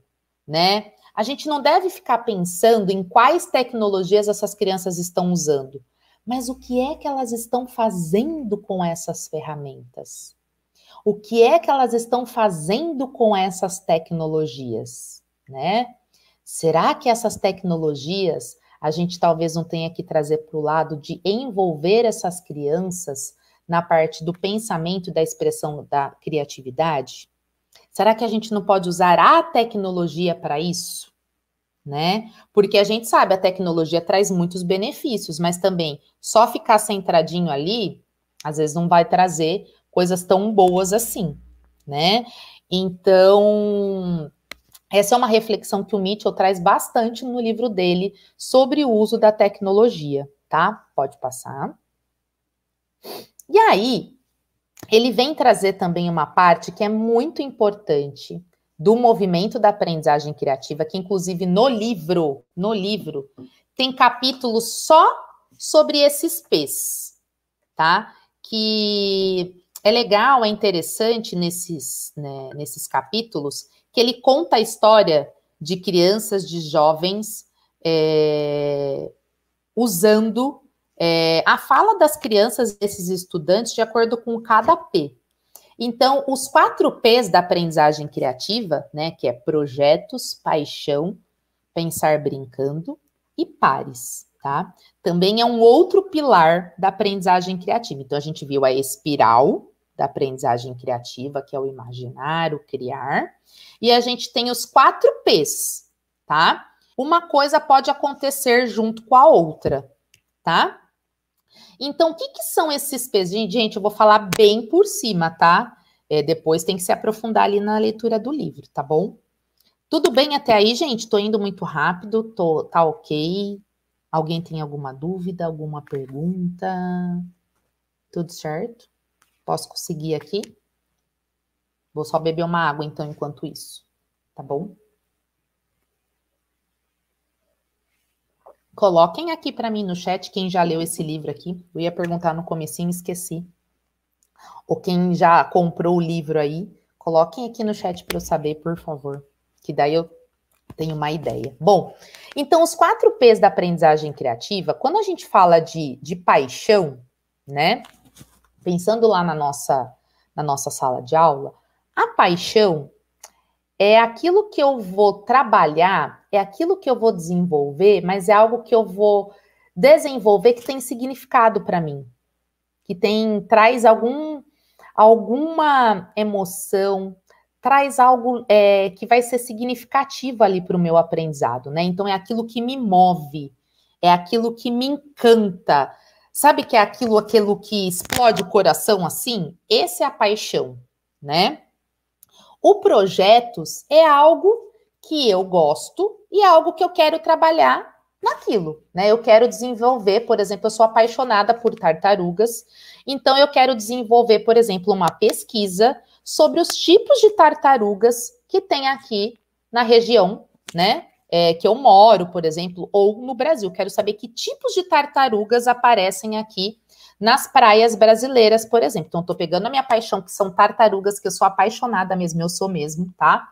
né, a gente não deve ficar pensando em quais tecnologias essas crianças estão usando, mas o que é que elas estão fazendo com essas ferramentas? O que é que elas estão fazendo com essas tecnologias, né? Será que essas tecnologias a gente talvez não tenha que trazer para o lado de envolver essas crianças na parte do pensamento e da expressão da criatividade? Será que a gente não pode usar a tecnologia para isso, né? Porque a gente sabe, a tecnologia traz muitos benefícios, mas também só ficar centradinho ali, às vezes não vai trazer coisas tão boas assim, né? Então, essa é uma reflexão que o Mitchell traz bastante no livro dele sobre o uso da tecnologia, tá? Pode passar. E aí, ele vem trazer também uma parte que é muito importante do movimento da aprendizagem criativa, que inclusive no livro tem capítulos só sobre esses P's, tá? Que é legal, é interessante nesses capítulos que ele conta a história de crianças, de jovens, usando a fala das crianças, desses estudantes, de acordo com cada P. Então, os 4 P's da aprendizagem criativa, né, que é projetos, paixão, pensar brincando e pares, tá? Também é um outro pilar da aprendizagem criativa. Então, a gente viu a espiral da aprendizagem criativa, que é o imaginar, o criar, e a gente tem os 4 P's, tá? Uma coisa pode acontecer junto com a outra, tá? Então, o que são esses P's? Gente, eu vou falar bem por cima, tá? Depois tem que se aprofundar ali na leitura do livro, tá bom? Tudo bem até aí, gente? Tô indo muito rápido, tá ok? Alguém tem alguma dúvida, alguma pergunta? Tudo certo? Posso conseguir aqui? Vou só beber uma água, então, enquanto isso, tá bom? Coloquem aqui para mim no chat quem já leu esse livro aqui. Eu ia perguntar no comecinho, esqueci. Ou quem já comprou o livro aí, coloquem aqui no chat para eu saber, por favor. Que daí eu tenho uma ideia. Bom, então os 4 P's da aprendizagem criativa, quando a gente fala de paixão, né? Pensando lá na nossa sala de aula, a paixão é aquilo que eu vou trabalhar, é aquilo que eu vou desenvolver, mas é algo que eu vou desenvolver que tem significado para mim, que traz alguma emoção, traz algo que vai ser significativo ali para o meu aprendizado, né? Então é aquilo que me move, é aquilo que me encanta. Sabe que é aquilo que explode o coração assim? Esse é a paixão, né? O projetos é algo que eu gosto e é algo que eu quero trabalhar naquilo, né? Eu quero desenvolver, por exemplo, eu sou apaixonada por tartarugas, então eu quero desenvolver, por exemplo, uma pesquisa sobre os tipos de tartarugas que tem aqui na região, né? Que eu moro, por exemplo, ou no Brasil. Quero saber que tipos de tartarugas aparecem aqui nas praias brasileiras, por exemplo. Então, estou pegando a minha paixão, que são tartarugas, que eu sou apaixonada mesmo, eu sou mesmo, tá?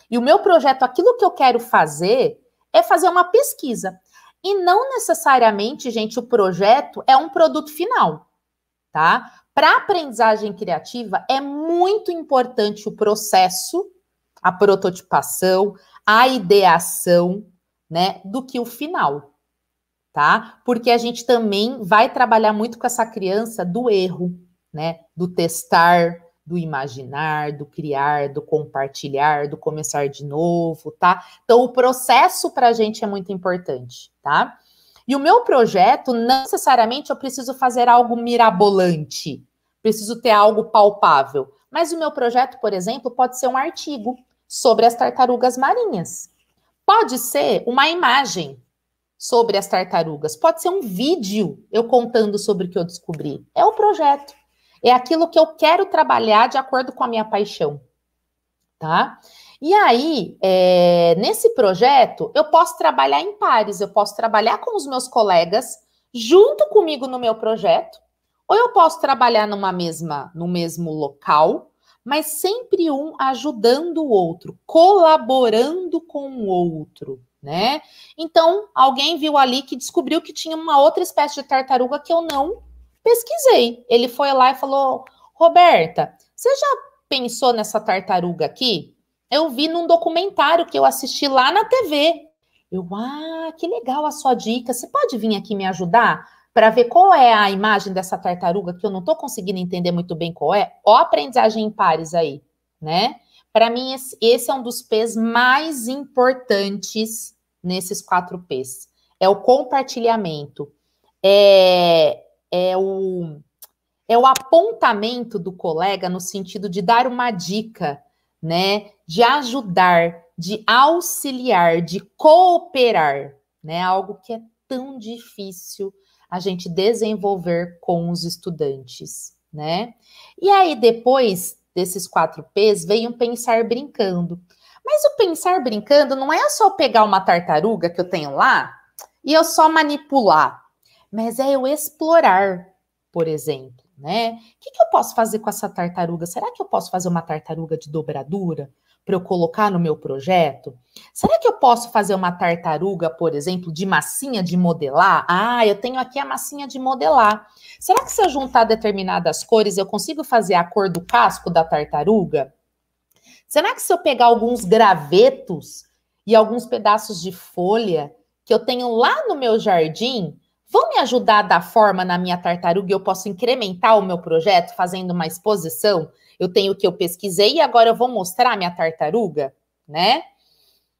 E o meu projeto, aquilo que eu quero fazer, é fazer uma pesquisa. E não necessariamente, gente, o projeto é um produto final, tá? Para a aprendizagem criativa, é muito importante o processo, a prototipação, a ideação, né, do que o final, tá? Porque a gente também vai trabalhar muito com essa criança do erro, né? Do testar, do imaginar, do criar, do compartilhar, do começar de novo, tá? Então, o processo para a gente é muito importante, tá? E o meu projeto, não necessariamente eu preciso fazer algo mirabolante, preciso ter algo palpável. Mas o meu projeto, por exemplo, pode ser um artigo sobre as tartarugas marinhas. Pode ser uma imagem sobre as tartarugas. Pode ser um vídeo eu contando sobre o que eu descobri. É o projeto. É aquilo que eu quero trabalhar de acordo com a minha paixão, tá? E aí, nesse projeto, eu posso trabalhar em pares, eu posso trabalhar com os meus colegas junto comigo no meu projeto, ou eu posso trabalhar no mesmo local, mas sempre um ajudando o outro, colaborando com o outro, né? Então, alguém viu ali que descobriu que tinha uma outra espécie de tartaruga que eu não pesquisei. Ele foi lá e falou: Roberta, você já pensou nessa tartaruga aqui? Eu vi num documentário que eu assisti lá na TV. Que legal a sua dica. Você pode vir aqui me ajudar para ver qual é a imagem dessa tartaruga que eu não estou conseguindo entender muito bem qual é? Ó, a aprendizagem em pares aí, né? Para mim, esse é um dos P's mais importantes nesses 4 P's. É o compartilhamento. É o apontamento do colega no sentido de dar uma dica, né? De ajudar, de auxiliar, de cooperar, né? Algo que é tão difícil a gente desenvolver com os estudantes, né? E aí, depois desses 4 P's, veio um pensar brincando. Mas o pensar brincando não é só pegar uma tartaruga que eu tenho lá e eu só manipular, mas é eu explorar, por exemplo, né? O que eu posso fazer com essa tartaruga? Será que eu posso fazer uma tartaruga de dobradura para eu colocar no meu projeto? Será que eu posso fazer uma tartaruga, por exemplo, de massinha de modelar? Ah, eu tenho aqui a massinha de modelar. Será que se eu juntar determinadas cores, eu consigo fazer a cor do casco da tartaruga? Será que se eu pegar alguns gravetos e alguns pedaços de folha que eu tenho lá no meu jardim, vão me ajudar a dar forma na minha tartaruga e eu posso incrementar o meu projeto fazendo uma exposição? Eu tenho o que eu pesquisei e agora eu vou mostrar a minha tartaruga, né?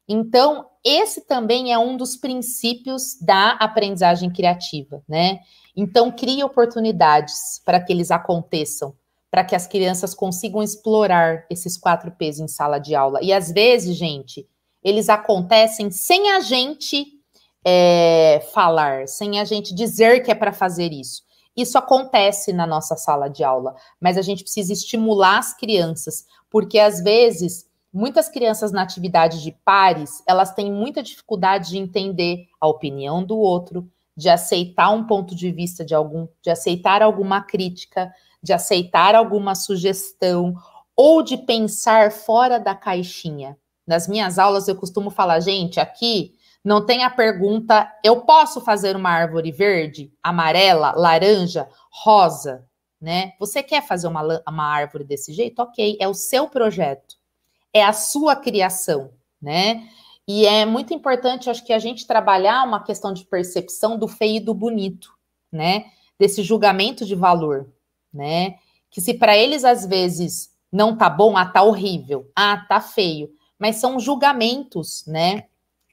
Então, esse também é um dos princípios da aprendizagem criativa, né? Então, crie oportunidades para que eles aconteçam, para que as crianças consigam explorar esses 4 P's em sala de aula. E às vezes, gente, eles acontecem sem a gente falar, sem a gente dizer que é para fazer isso. Isso acontece na nossa sala de aula, mas a gente precisa estimular as crianças, porque às vezes muitas crianças na atividade de pares, elas têm muita dificuldade de entender a opinião do outro, de aceitar um ponto de vista de aceitar alguma crítica, de aceitar alguma sugestão, ou de pensar fora da caixinha. Nas minhas aulas eu costumo falar, gente, aqui não tem a pergunta, eu posso fazer uma árvore verde, amarela, laranja, rosa, né? Você quer fazer uma árvore desse jeito? Ok, é o seu projeto. É a sua criação, né? E é muito importante, acho que a gente trabalhar uma questão de percepção do feio e do bonito, né? Desse julgamento de valor, né? Que se para eles às vezes não tá bom, tá horrível, tá feio, mas são julgamentos, né?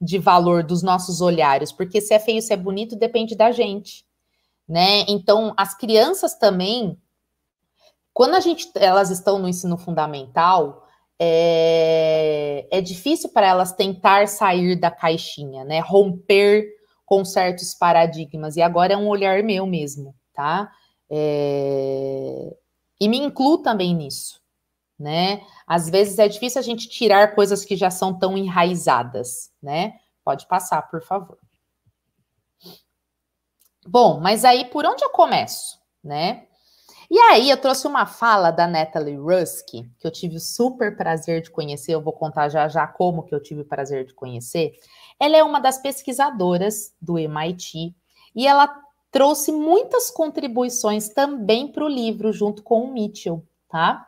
De valor dos nossos olhares, porque se é feio, se é bonito, depende da gente, né? Então, as crianças também, quando elas estão no ensino fundamental, é difícil para elas tentar sair da caixinha, né? Romper com certos paradigmas. E agora é um olhar meu mesmo, tá? E me incluo também nisso, né? Às vezes é difícil a gente tirar coisas que já são tão enraizadas, né? Pode passar, por favor. Bom, mas aí por onde eu começo, né? E aí eu trouxe uma fala da Natalie Rusk, que eu tive o super prazer de conhecer, eu vou contar já já como que eu tive o prazer de conhecer. Ela é uma das pesquisadoras do MIT e ela trouxe muitas contribuições também para o livro, junto com o Mitchell, tá?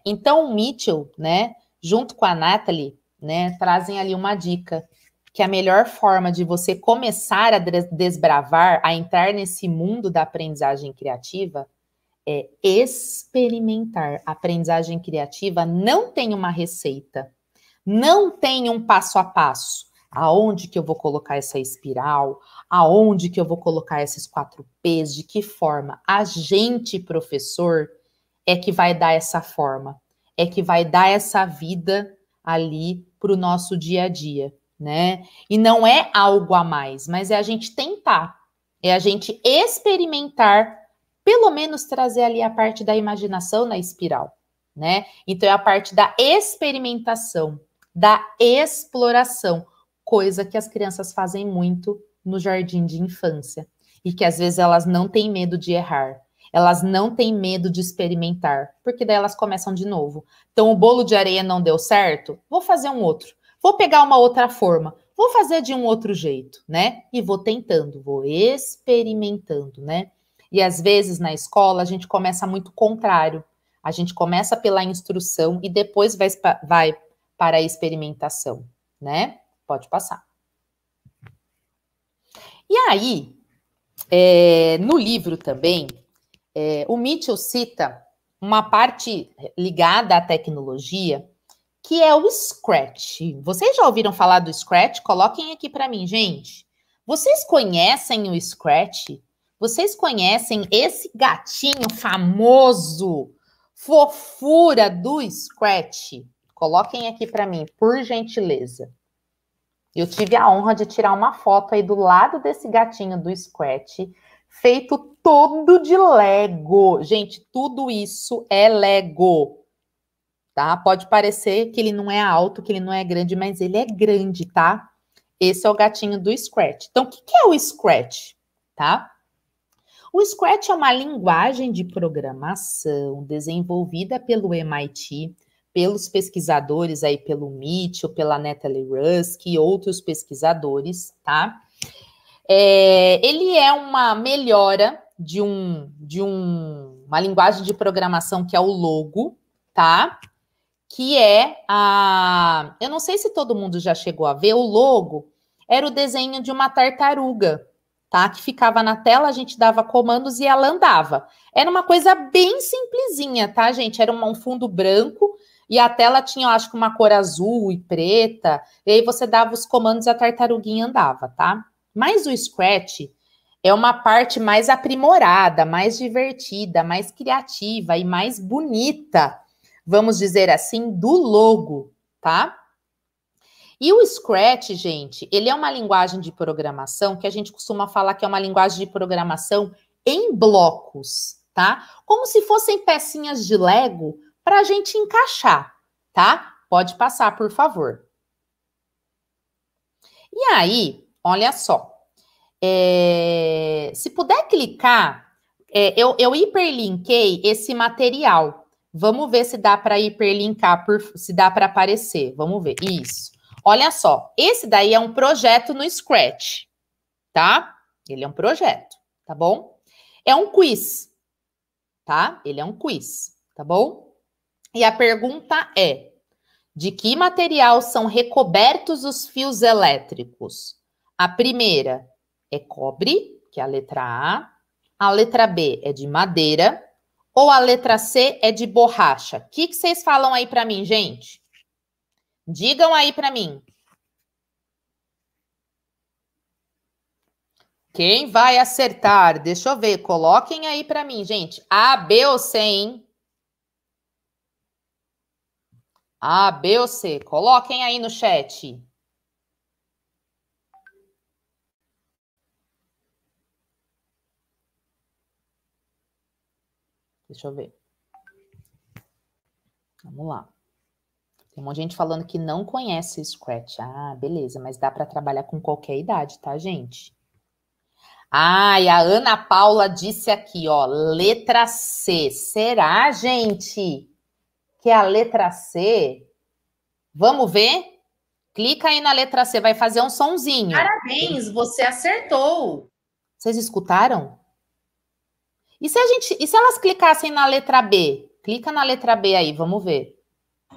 Então, o Mitchell, né, junto com a Natalie, né, trazem ali uma dica, que a melhor forma de você começar a desbravar, a entrar nesse mundo da aprendizagem criativa, é experimentar. A aprendizagem criativa não tem uma receita, não tem um passo a passo. Aonde que eu vou colocar essa espiral? Aonde que eu vou colocar esses 4 P's? De que forma? A gente, professor, é que vai dar essa forma, é que vai dar essa vida ali para o nosso dia a dia, né? E não é algo a mais, mas é a gente tentar, é a gente experimentar, pelo menos trazer ali a parte da imaginação na espiral, né? Então é a parte da experimentação, da exploração, coisa que as crianças fazem muito no jardim de infância e que às vezes elas não têm medo de errar. Elas não têm medo de experimentar, porque daí elas começam de novo. Então, o bolo de areia não deu certo, vou fazer um outro. Vou pegar uma outra forma, vou fazer de um outro jeito, né? E vou tentando, vou experimentando, né? E às vezes na escola a gente começa muito contrário. A gente começa pela instrução e depois vai para a experimentação, né? Pode passar. E aí, no livro também, o Mitchell cita uma parte ligada à tecnologia, que é o Scratch. Vocês já ouviram falar do Scratch? Coloquem aqui para mim, gente. Vocês conhecem o Scratch? Vocês conhecem esse gatinho famoso, fofura do Scratch? Coloquem aqui para mim, por gentileza. Eu tive a honra de tirar uma foto aí do lado desse gatinho do Scratch, feito todo de Lego. Gente, tudo isso é Lego, tá? Pode parecer que ele não é alto, que ele não é grande, mas ele é grande, tá? Esse é o gatinho do Scratch. Então, o que é o Scratch, tá? O Scratch é uma linguagem de programação desenvolvida pelo MIT, pelos pesquisadores aí, pelo Mitchell, pela Natalie Rusk e outros pesquisadores, tá? Ele é uma melhora de uma linguagem de programação que é o Logo, tá? Que é eu não sei se todo mundo já chegou a ver, o Logo era o desenho de uma tartaruga, tá? Que ficava na tela, a gente dava comandos e ela andava. Era uma coisa bem simplesinha, tá, gente? Era um fundo branco e a tela tinha, eu acho que uma cor azul e preta, e aí você dava os comandos e a tartaruguinha andava, tá? Mas o Scratch é uma parte mais aprimorada, mais divertida, mais criativa e mais bonita, vamos dizer assim, do Logo, tá? E o Scratch, gente, ele é uma linguagem de programação que a gente costuma falar que é uma linguagem de programação em blocos, tá? Como se fossem pecinhas de Lego para a gente encaixar, tá? Pode passar, por favor. E aí, olha só, se puder clicar, eu hiperlinkei esse material. Vamos ver se dá para hiperlinkar, se dá para aparecer. Vamos ver, isso. Olha só, esse daí é um projeto no Scratch, tá? Ele é um projeto, tá bom? É um quiz, tá? Ele é um quiz, tá bom? E a pergunta é: de que material são recobertos os fios elétricos? A primeira é cobre, que é a letra A. A letra B é de madeira. Ou a letra C é de borracha? O que vocês falam aí para mim, gente? Digam aí para mim. Quem vai acertar? Deixa eu ver. Coloquem aí para mim, gente. A, B ou C, hein? A, B ou C? Coloquem aí no chat. Deixa eu ver. Vamos lá. Tem um monte de gente falando que não conhece o Scratch. Ah, beleza, mas dá para trabalhar com qualquer idade, tá, gente? Ah, e a Ana Paula disse aqui, ó, letra C. Será, gente, que é a letra C? Vamos ver? Clica aí na letra C, vai fazer um sonzinho. Parabéns, você acertou. Vocês escutaram? E se elas clicassem na letra B? Clica na letra B aí, vamos ver.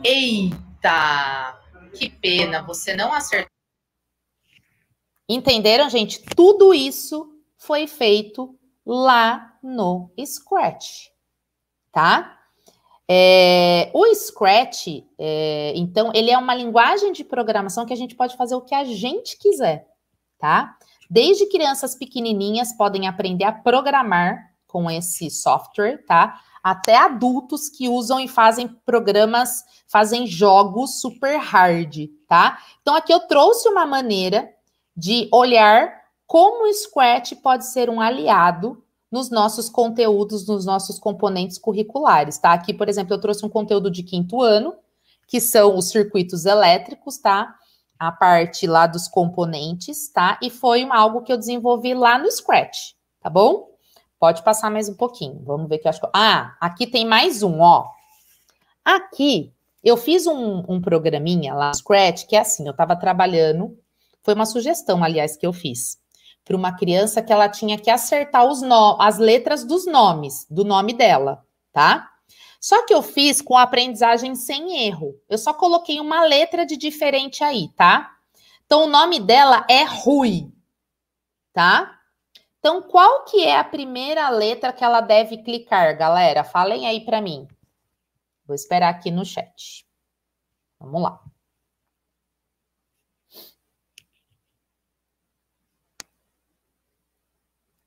Eita, que pena, você não acertou. Entenderam, gente? Tudo isso foi feito lá no Scratch, tá? O Scratch, então, ele é uma linguagem de programação que a gente pode fazer o que a gente quiser, tá? Desde crianças pequenininhas podem aprender a programar com esse software, tá? Até adultos que usam e fazem programas, fazem jogos super hard, tá? Então, aqui eu trouxe uma maneira de olhar como o Scratch pode ser um aliado nos nossos conteúdos, nos nossos componentes curriculares, tá? Aqui, por exemplo, eu trouxe um conteúdo de 5º ano, que são os circuitos elétricos, tá? A parte lá dos componentes, tá? E foi algo que eu desenvolvi lá no Scratch, tá bom? Pode passar mais um pouquinho. Vamos ver que eu acho que... Ah, aqui tem mais um, ó. Aqui, eu fiz um programinha lá no Scratch, que é assim, eu tava trabalhando, foi uma sugestão, aliás, que eu fiz, para uma criança que ela tinha que acertar as letras dos nomes, do nome dela, tá? Só que eu fiz com aprendizagem sem erro. Eu só coloquei uma letra de diferente aí, tá? Então, o nome dela é Rui, tá? Então, qual que é a primeira letra que ela deve clicar, galera? Falem aí para mim. Vou esperar aqui no chat. Vamos lá.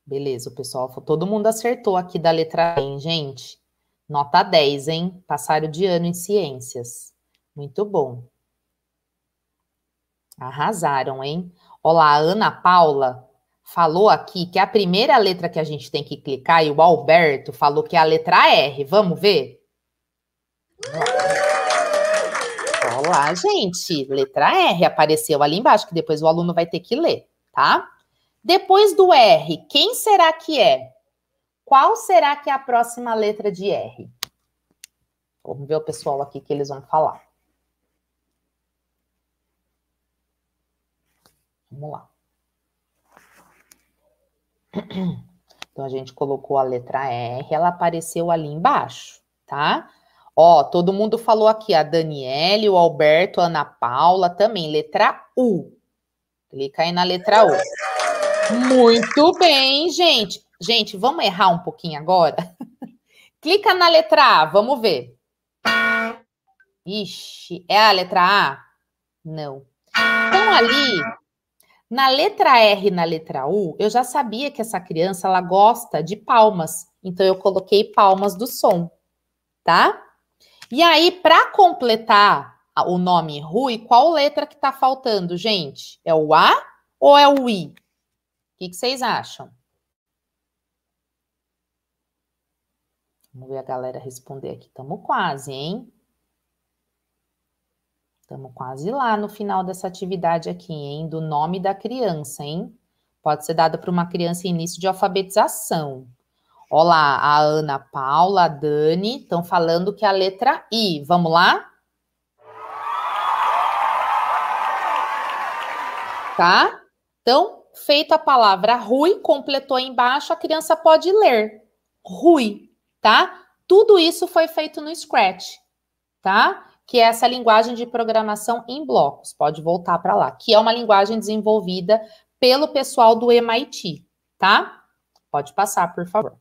Beleza, o pessoal, todo mundo acertou aqui da letra A, hein, gente? Nota 10, hein? Passaram de ano em ciências. Muito bom. Arrasaram, hein? Olá, a Ana Paula falou aqui que a primeira letra que a gente tem que clicar, e o Alberto falou que é a letra R. Vamos ver? Olá, gente. Letra R apareceu ali embaixo, que depois o aluno vai ter que ler, tá? Depois do R, quem será que é? Qual será que é a próxima letra de R? Vamos ver o pessoal aqui que eles vão falar. Vamos lá. Então, a gente colocou a letra R, ela apareceu ali embaixo, tá? Ó, todo mundo falou aqui, a Daniele, o Alberto, a Ana Paula também, letra U. Clica aí na letra U. Muito bem, gente. Gente, vamos errar um pouquinho agora? Clica na letra A, vamos ver. Ixi, é a letra A? Não. Então, ali, na letra R e na letra U, eu já sabia que essa criança, ela gosta de palmas. Então, eu coloquei palmas do som, tá? E aí, para completar o nome Rui, qual letra que tá faltando, gente? É o A ou é o I? O que vocês acham? Vamos ver a galera responder aqui. Estamos quase, hein? Estamos quase lá no final dessa atividade aqui, hein? Do nome da criança, hein? Pode ser dada para uma criança em início de alfabetização. Olha lá, a Ana Paula, a Dani, estão falando que é a letra I. Vamos lá? Tá? Então, feita a palavra Rui, completou embaixo, a criança pode ler. Rui, tá? Tudo isso foi feito no Scratch, tá? Que é essa linguagem de programação em blocos. Pode voltar para lá. Que é uma linguagem desenvolvida pelo pessoal do MIT, tá? Pode passar, por favor.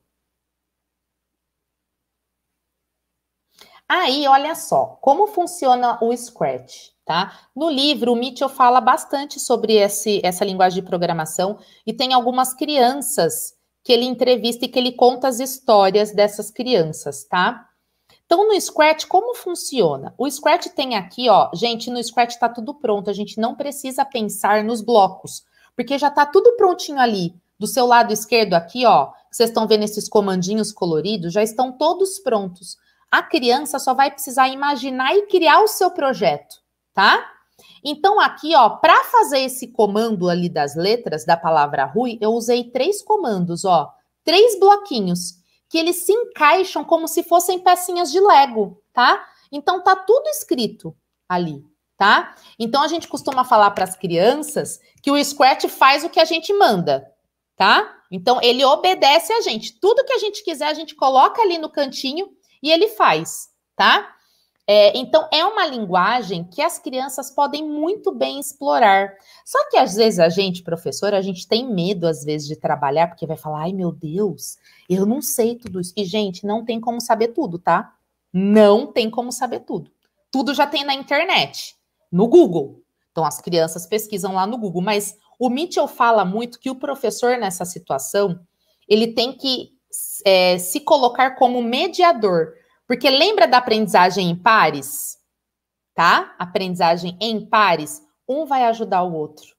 Aí, olha só, como funciona o Scratch, tá? No livro, o Mitchell fala bastante sobre essa linguagem de programação e tem algumas crianças que ele entrevista e que ele conta as histórias dessas crianças, tá? Então, no Scratch, como funciona? O Scratch tem aqui, ó, gente, no Scratch tá tudo pronto, a gente não precisa pensar nos blocos, porque já tá tudo prontinho ali. Do seu lado esquerdo aqui, ó, vocês estão vendo esses comandinhos coloridos, já estão todos prontos. A criança só vai precisar imaginar e criar o seu projeto, tá? Então, aqui, ó, para fazer esse comando ali das letras da palavra Rui, eu usei 3 comandos, ó, 3 bloquinhos, que eles se encaixam como se fossem pecinhas de Lego, tá? Então, tá tudo escrito ali, tá? Então, a gente costuma falar para as crianças que o Scratch faz o que a gente manda, tá? Então, ele obedece a gente. Tudo que a gente quiser, a gente coloca ali no cantinho e ele faz, tá? Então, é uma linguagem que as crianças podem muito bem explorar. Só que, às vezes, a gente, professora, a gente tem medo, às vezes, de trabalhar, porque vai falar, ai, meu Deus, eu não sei tudo isso. E, gente, não tem como saber tudo, tá? Não tem como saber tudo. Tudo já tem na internet, no Google. Então, as crianças pesquisam lá no Google. Mas o Mitchell fala muito que o professor, nessa situação, ele tem que se colocar como mediador. Porque lembra da aprendizagem em pares? Tá? Aprendizagem em pares, um vai ajudar o outro,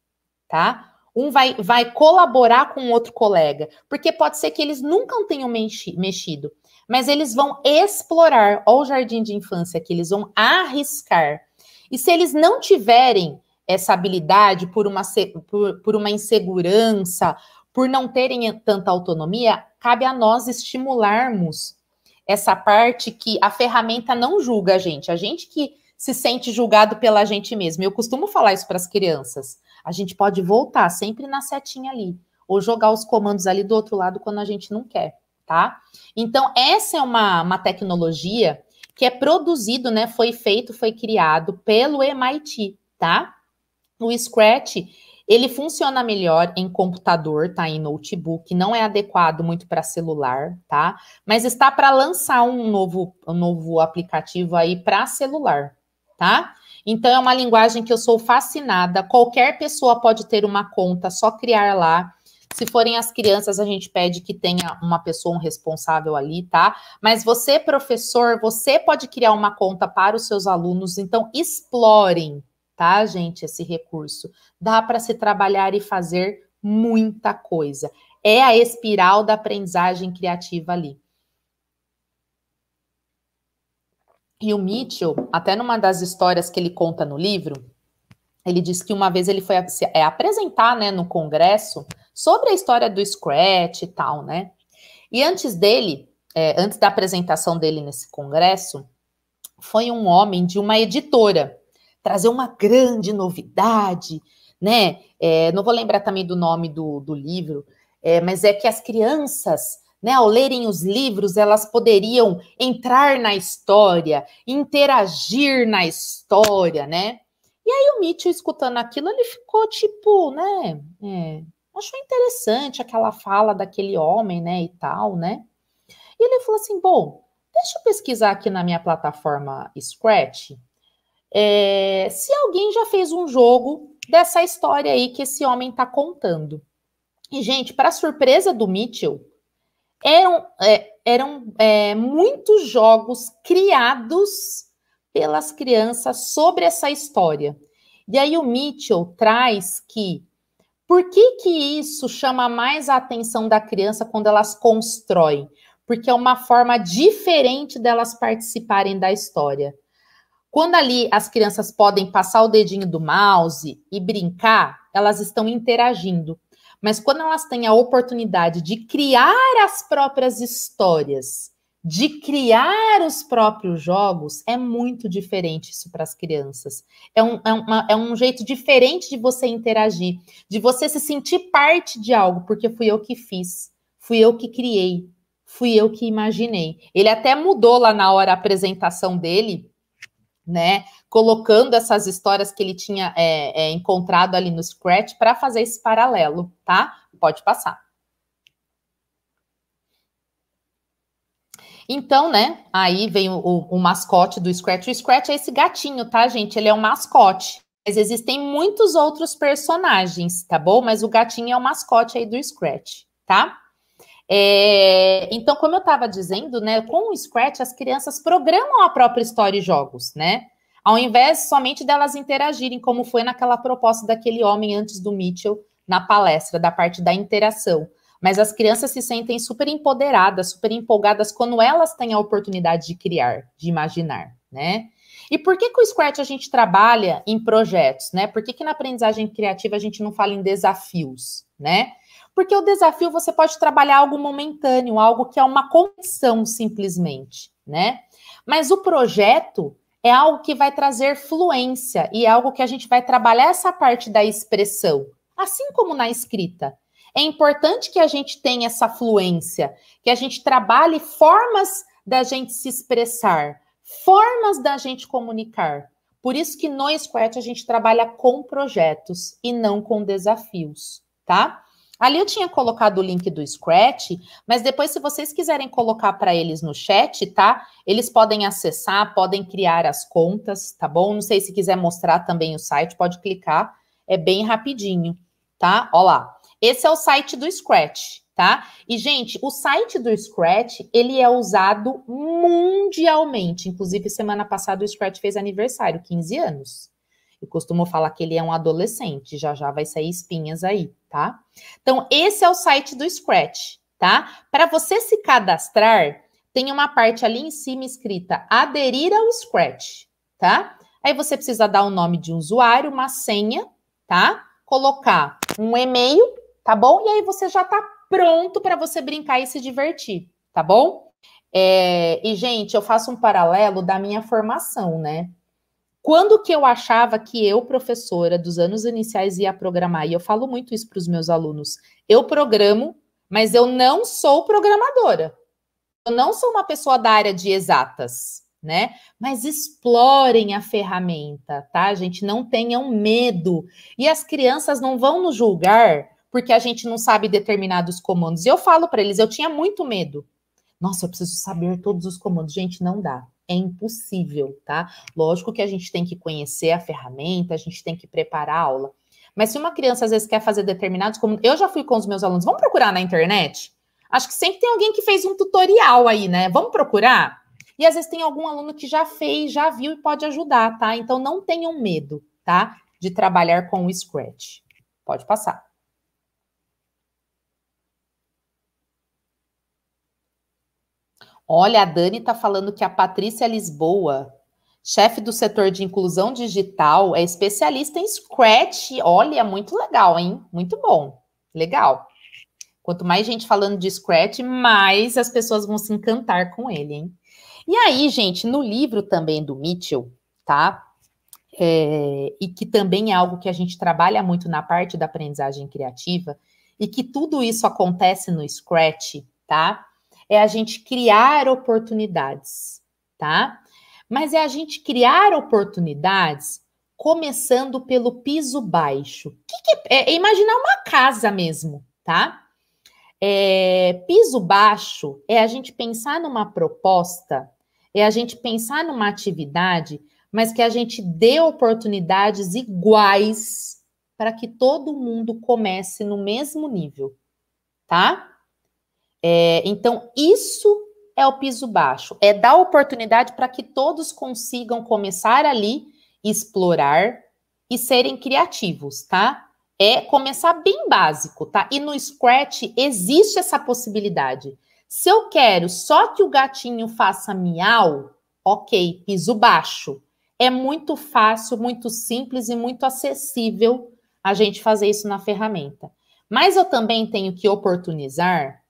tá? Um vai colaborar com o outro colega. Porque pode ser que eles nunca tenham mexido, mas eles vão explorar. Olha o jardim de infância aqui, eles vão arriscar. E se eles não tiverem essa habilidade por uma insegurança, por não terem tanta autonomia, cabe a nós estimularmos essa parte que a ferramenta não julga a gente que se sente julgado pela gente mesmo. Eu costumo falar isso para as crianças. A gente pode voltar sempre na setinha ali, ou jogar os comandos ali do outro lado quando a gente não quer, tá? Então, essa é uma tecnologia que é produzido, né, foi criado pelo MIT, tá? O Scratch, ele funciona melhor em computador, tá? Em notebook, não é adequado muito para celular, tá? Mas está para lançar um novo aplicativo aí para celular, tá? Então, é uma linguagem que eu sou fascinada. Qualquer pessoa pode ter uma conta, só criar lá. Se forem as crianças, a gente pede que tenha uma pessoa, um responsável ali, tá? Mas você, professor, você pode criar uma conta para os seus alunos, então explorem, tá, gente, esse recurso. Dá para se trabalhar e fazer muita coisa. É a espiral da aprendizagem criativa ali. E o Mitchell, até numa das histórias que ele conta no livro, ele diz que uma vez ele foi apresentar, né, no congresso, sobre a história do Scratch e tal, né? E antes dele, antes da apresentação dele nesse congresso, foi um homem de uma editora trazer uma grande novidade, né? Não vou lembrar também do nome do livro, mas é que as crianças, né, ao lerem os livros, elas poderiam entrar na história, interagir na história, né? E aí o Mitchell, escutando aquilo, ele ficou tipo, né? Achou interessante aquela fala daquele homem, né, e tal, né? E ele falou assim, bom, deixa eu pesquisar aqui na minha plataforma Scratch, se alguém já fez um jogo dessa história aí que esse homem está contando. E, gente, para surpresa do Mitchell, eram muitos jogos criados pelas crianças sobre essa história. E aí o Mitchell traz que por que isso chama mais a atenção da criança quando elas constroem? Porque é uma forma diferente delas participarem da história. Quando ali as crianças podem passar o dedinho do mouse e brincar, elas estão interagindo. Mas quando elas têm a oportunidade de criar as próprias histórias, de criar os próprios jogos, é muito diferente isso para as crianças. É um jeito diferente de você interagir, de você se sentir parte de algo, porque fui eu que fiz, fui eu que criei, fui eu que imaginei. Ele até mudou lá na hora a apresentação dele, né, colocando essas histórias que ele tinha encontrado ali no Scratch para fazer esse paralelo, tá? Pode passar. Então, né, aí vem o mascote do Scratch. O Scratch é esse gatinho, tá, gente? Ele é um mascote. Mas existem muitos outros personagens, tá bom? Mas o gatinho é o mascote aí do Scratch, tá? Então, como eu estava dizendo, né, com o Scratch, as crianças programam a própria história e jogos, né? Ao invés somente delas interagirem, como foi naquela proposta daquele homem antes do Mitchell, na palestra, da parte da interação. Mas as crianças se sentem super empoderadas, super empolgadas quando elas têm a oportunidade de criar, de imaginar, né? E por que o Scratch a gente trabalha em projetos, né? Por que na aprendizagem criativa a gente não fala em desafios, né? Porque o desafio você pode trabalhar algo momentâneo, algo que é uma condição simplesmente, né? Mas o projeto é algo que vai trazer fluência e é algo que a gente vai trabalhar essa parte da expressão, assim como na escrita. É importante que a gente tenha essa fluência, que a gente trabalhe formas da gente se expressar, formas da gente comunicar. Por isso que no Scratch a gente trabalha com projetos e não com desafios, tá? Ali eu tinha colocado o link do Scratch, mas depois, se vocês quiserem colocar para eles no chat, tá? Eles podem acessar, podem criar as contas, tá bom? Não sei se quiser mostrar também o site, pode clicar, é bem rapidinho, tá? Ó lá, esse é o site do Scratch, tá? E, gente, o site do Scratch, ele é usado mundialmente. Inclusive, semana passada o Scratch fez aniversário, 15 anos. Eu costumo falar que ele é um adolescente, já vai sair espinhas aí, tá? Então, esse é o site do Scratch, tá? Para você se cadastrar, tem uma parte ali em cima escrita aderir ao Scratch, tá? Aí você precisa dar o nome de usuário, uma senha, tá? Colocar um e-mail, tá bom? E aí você já tá pronto para você brincar e se divertir, tá bom? E, gente, eu faço um paralelo da minha formação, né? Quando que eu achava que eu, professora dos anos iniciais, ia programar? E eu falo muito isso para os meus alunos. Eu programo, mas eu não sou programadora. Eu não sou uma pessoa da área de exatas, né? Mas explorem a ferramenta, tá, gente? Não tenham medo. E as crianças não vão nos julgar porque a gente não sabe determinados comandos. E eu falo para eles, eu tinha muito medo. Nossa, eu preciso saber todos os comandos. Gente, não dá. É impossível, tá? Lógico que a gente tem que conhecer a ferramenta, a gente tem que preparar a aula. Mas se uma criança às vezes quer fazer determinados comandos, eu já fui com os meus alunos, vamos procurar na internet? Acho que sempre tem alguém que fez um tutorial aí, né? Vamos procurar? E às vezes tem algum aluno que já fez, já viu e pode ajudar, tá? Então não tenham medo, tá? De trabalhar com o Scratch. Pode passar. Olha, a Dani está falando que a Patrícia Lisboa, chefe do setor de inclusão digital, é especialista em Scratch. Olha, muito legal, hein? Muito bom. Legal. Quanto mais gente falando de Scratch, mais as pessoas vão se encantar com ele, hein? E aí, gente, no livro também do Mitchell, tá? E que também é algo que a gente trabalha muito na parte da aprendizagem criativa, e que tudo isso acontece no Scratch, tá? É a gente criar oportunidades, tá? Mas é a gente criar oportunidades começando pelo piso baixo. É imaginar uma casa mesmo, tá? Piso baixo é a gente pensar numa proposta, é a gente pensar numa atividade, mas que a gente dê oportunidades iguais para que todo mundo comece no mesmo nível, tá? Então, isso é o piso baixo, é dar oportunidade para que todos consigam começar ali, explorar e serem criativos, tá? É começar bem básico, tá? E no Scratch existe essa possibilidade. Se eu quero só que o gatinho faça miau, ok, piso baixo. É muito fácil, muito simples e muito acessível a gente fazer isso na ferramenta. Mas eu também tenho que oportunizar,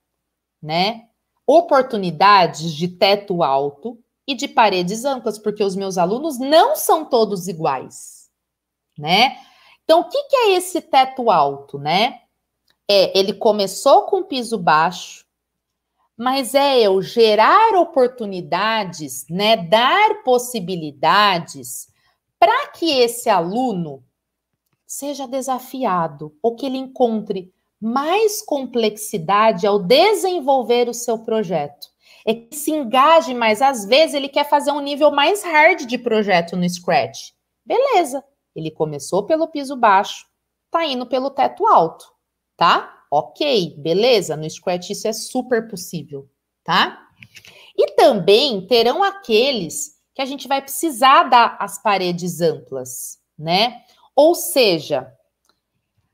né? Oportunidades de teto alto e de paredes amplas, porque os meus alunos não são todos iguais, né? Então, o que é esse teto alto, né? Ele começou com piso baixo, mas eu gerar oportunidades, né? Dar possibilidades para que esse aluno seja desafiado ou que ele encontre mais complexidade ao desenvolver o seu projeto. É que se engaje mais. Às vezes, ele quer fazer um nível mais hard de projeto no Scratch. Beleza. Ele começou pelo piso baixo, tá indo pelo teto alto, tá? Ok, beleza. No Scratch isso é super possível, tá? E também terão aqueles que a gente vai precisar dar as paredes amplas, né? Ou seja,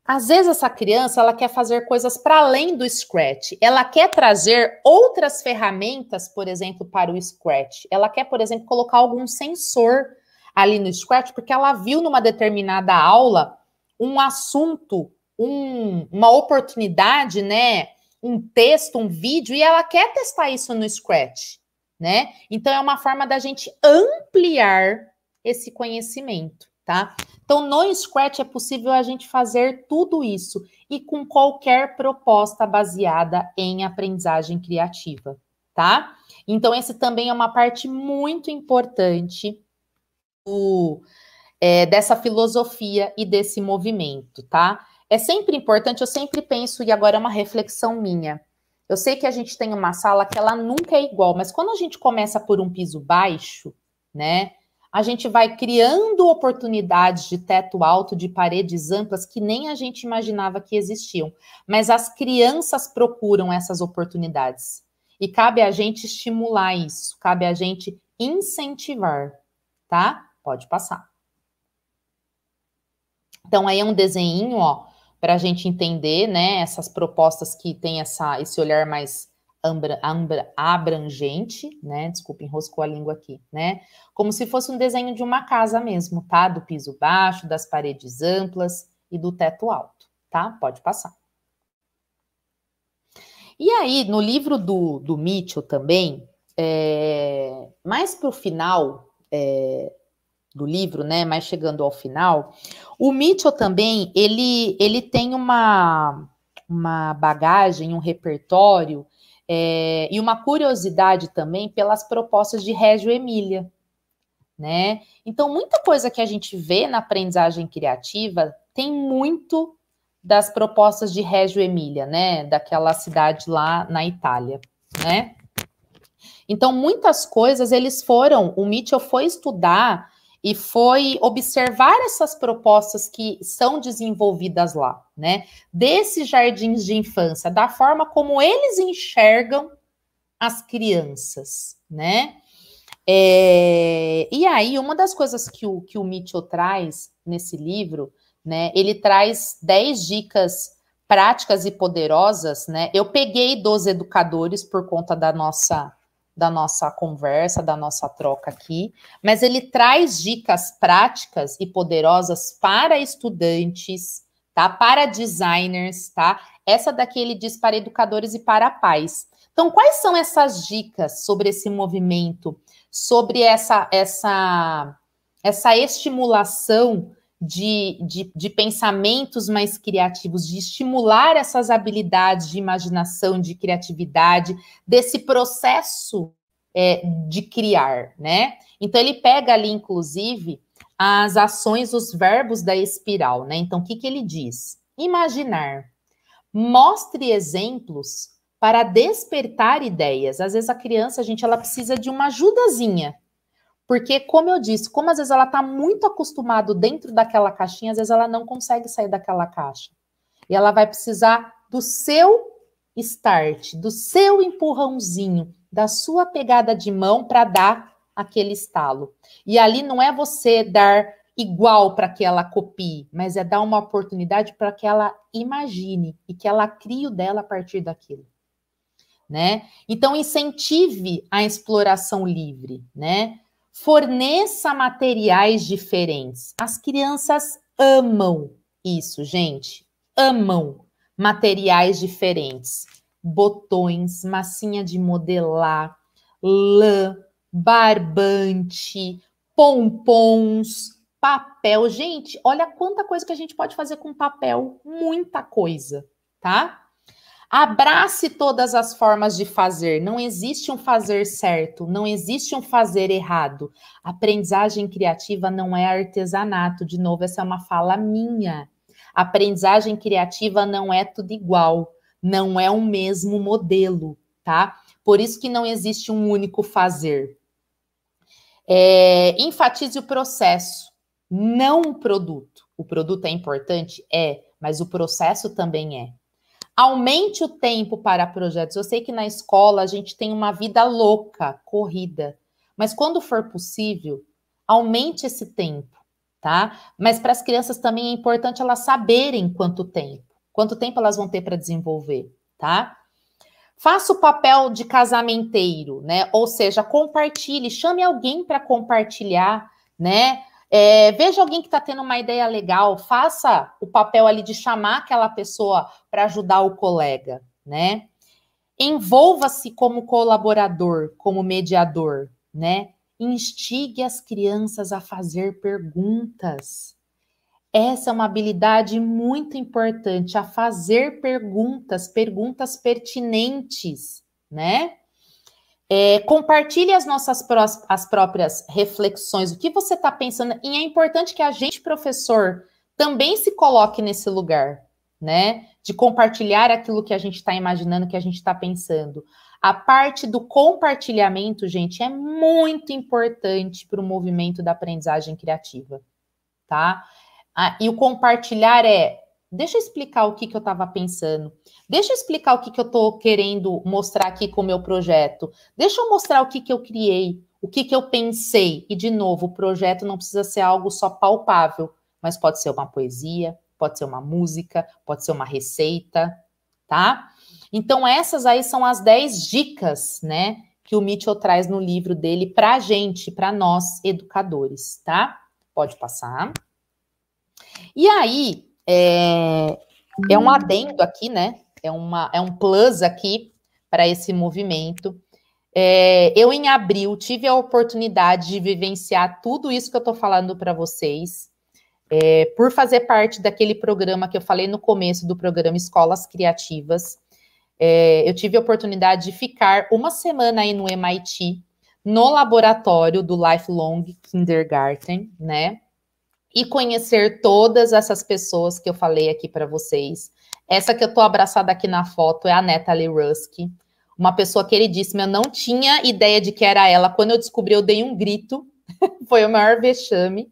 às vezes essa criança, ela quer fazer coisas para além do Scratch. Ela quer trazer outras ferramentas, por exemplo, para o Scratch. Ela quer, por exemplo, colocar algum sensor ali no Scratch, porque ela viu numa determinada aula um assunto, uma oportunidade, né? Um texto, um vídeo, e ela quer testar isso no Scratch, né? Então, é uma forma da gente ampliar esse conhecimento, tá? Então, no Scratch é possível a gente fazer tudo isso e com qualquer proposta baseada em aprendizagem criativa, tá? Então, esse também é uma parte muito importante dessa filosofia e desse movimento, tá? É sempre importante, eu sempre penso, e agora é uma reflexão minha. Eu sei que a gente tem uma sala que ela nunca é igual, mas quando a gente começa por um piso baixo, né? A gente vai criando oportunidades de teto alto, de paredes amplas, que nem a gente imaginava que existiam. Mas as crianças procuram essas oportunidades. E cabe a gente estimular isso, cabe a gente incentivar, tá? Pode passar. Então, aí é um desenho, ó, para a gente entender, né, essas propostas que tem esse olhar mais abrangente, né? Desculpa, enroscou a língua aqui, né? Como se fosse um desenho de uma casa mesmo, tá? Do piso baixo, das paredes amplas e do teto alto, tá? Pode passar. E aí, no livro do Mitchell também, mais para o final do livro, né? Mais chegando ao final, o Mitchell também, ele tem uma bagagem, um repertório e uma curiosidade também pelas propostas de Reggio Emília, né? Então, muita coisa que a gente vê na aprendizagem criativa tem muito das propostas de Reggio Emília, né? Daquela cidade lá na Itália, né? Então, muitas coisas o Mitchell foi estudar e foi observar essas propostas que são desenvolvidas lá, né? Desses jardins de infância, da forma como eles enxergam as crianças, né? E aí, uma das coisas que o Mitchell traz nesse livro, né? Ele traz 10 dicas práticas e poderosas, né? Eu peguei dos educadores por conta da nossa conversa, da nossa troca aqui, mas ele traz dicas práticas e poderosas para estudantes, tá? Para designers, tá? Essa daqui ele diz para educadores e para pais. Então, quais são essas dicas sobre esse movimento, sobre essa estimulação de pensamentos mais criativos, de estimular essas habilidades de imaginação, de criatividade, desse processo de criar, né? Então, ele pega ali, inclusive, as ações, os verbos da espiral, né? Então, o que ele diz? Imaginar. Mostre exemplos para despertar ideias. Às vezes a criança, gente, ela precisa de uma ajudazinha. Porque, como eu disse, como às vezes ela está muito acostumada dentro daquela caixinha, às vezes ela não consegue sair daquela caixa. E ela vai precisar do seu start, do seu empurrãozinho, da sua pegada de mão para dar aquele estalo. E ali não é você dar igual para que ela copie, mas é dar uma oportunidade para que ela imagine e que ela crie o dela a partir daquilo, né? Então, incentive a exploração livre, né? Forneça materiais diferentes. As crianças amam isso, gente. Amam materiais diferentes. Botões, massinha de modelar, lã, barbante, pompons, papel. Gente, olha quanta coisa que a gente pode fazer com papel. Muita coisa, tá? Abrace todas as formas de fazer. Não existe um fazer certo, não existe um fazer errado. Aprendizagem criativa não é artesanato. De novo, essa é uma fala minha. Aprendizagem criativa não é tudo igual, não é um mesmo modelo, tá? Por isso que não existe um único fazer. Enfatize o processo, não o produto. O produto é importante? É, mas o processo também é. Aumente o tempo para projetos. Eu sei que na escola a gente tem uma vida louca, corrida. Mas quando for possível, aumente esse tempo, tá? Mas para as crianças também é importante elas saberem quanto tempo elas vão ter para desenvolver, tá? Faça o papel de casamenteiro, né? Ou seja, compartilhe, chame alguém para compartilhar, né? Veja alguém que está tendo uma ideia legal, faça o papel ali de chamar aquela pessoa para ajudar o colega, né? Envolva-se como colaborador, como mediador, né? Instigue as crianças a fazer perguntas. Essa é uma habilidade muito importante, a fazer perguntas pertinentes, né? Compartilhe as próprias reflexões, o que você está pensando, e é importante que a gente, professor, também se coloque nesse lugar, né? De compartilhar aquilo que a gente está imaginando, que a gente está pensando. A parte do compartilhamento, gente, é muito importante para o movimento da aprendizagem criativa, tá? E o compartilhar deixa eu explicar o que eu estava pensando. Deixa eu explicar o que eu estou querendo mostrar aqui com o meu projeto. Deixa eu mostrar o que eu criei, o que eu pensei. E, de novo, o projeto não precisa ser algo só palpável, mas pode ser uma poesia, pode ser uma música, pode ser uma receita, tá? Então, essas aí são as 10 dicas, né, que o Mitchell traz no livro dele para a gente, para nós, educadores, tá? Pode passar. E aí, é um adendo aqui, né? É um plus aqui para esse movimento. Eu, em abril, tive a oportunidade de vivenciar tudo isso que eu estou falando para vocês, por fazer parte daquele programa que eu falei no começo do programa Escolas Criativas. Eu tive a oportunidade de ficar uma semana aí no MIT, no laboratório do Lifelong Kindergarten, né? E conhecer todas essas pessoas que eu falei aqui para vocês. Essa que eu tô abraçada aqui na foto é a Natalie Rusk, uma pessoa queridíssima. Eu não tinha ideia de que era ela. Quando eu descobri, eu dei um grito. Foi o maior vexame.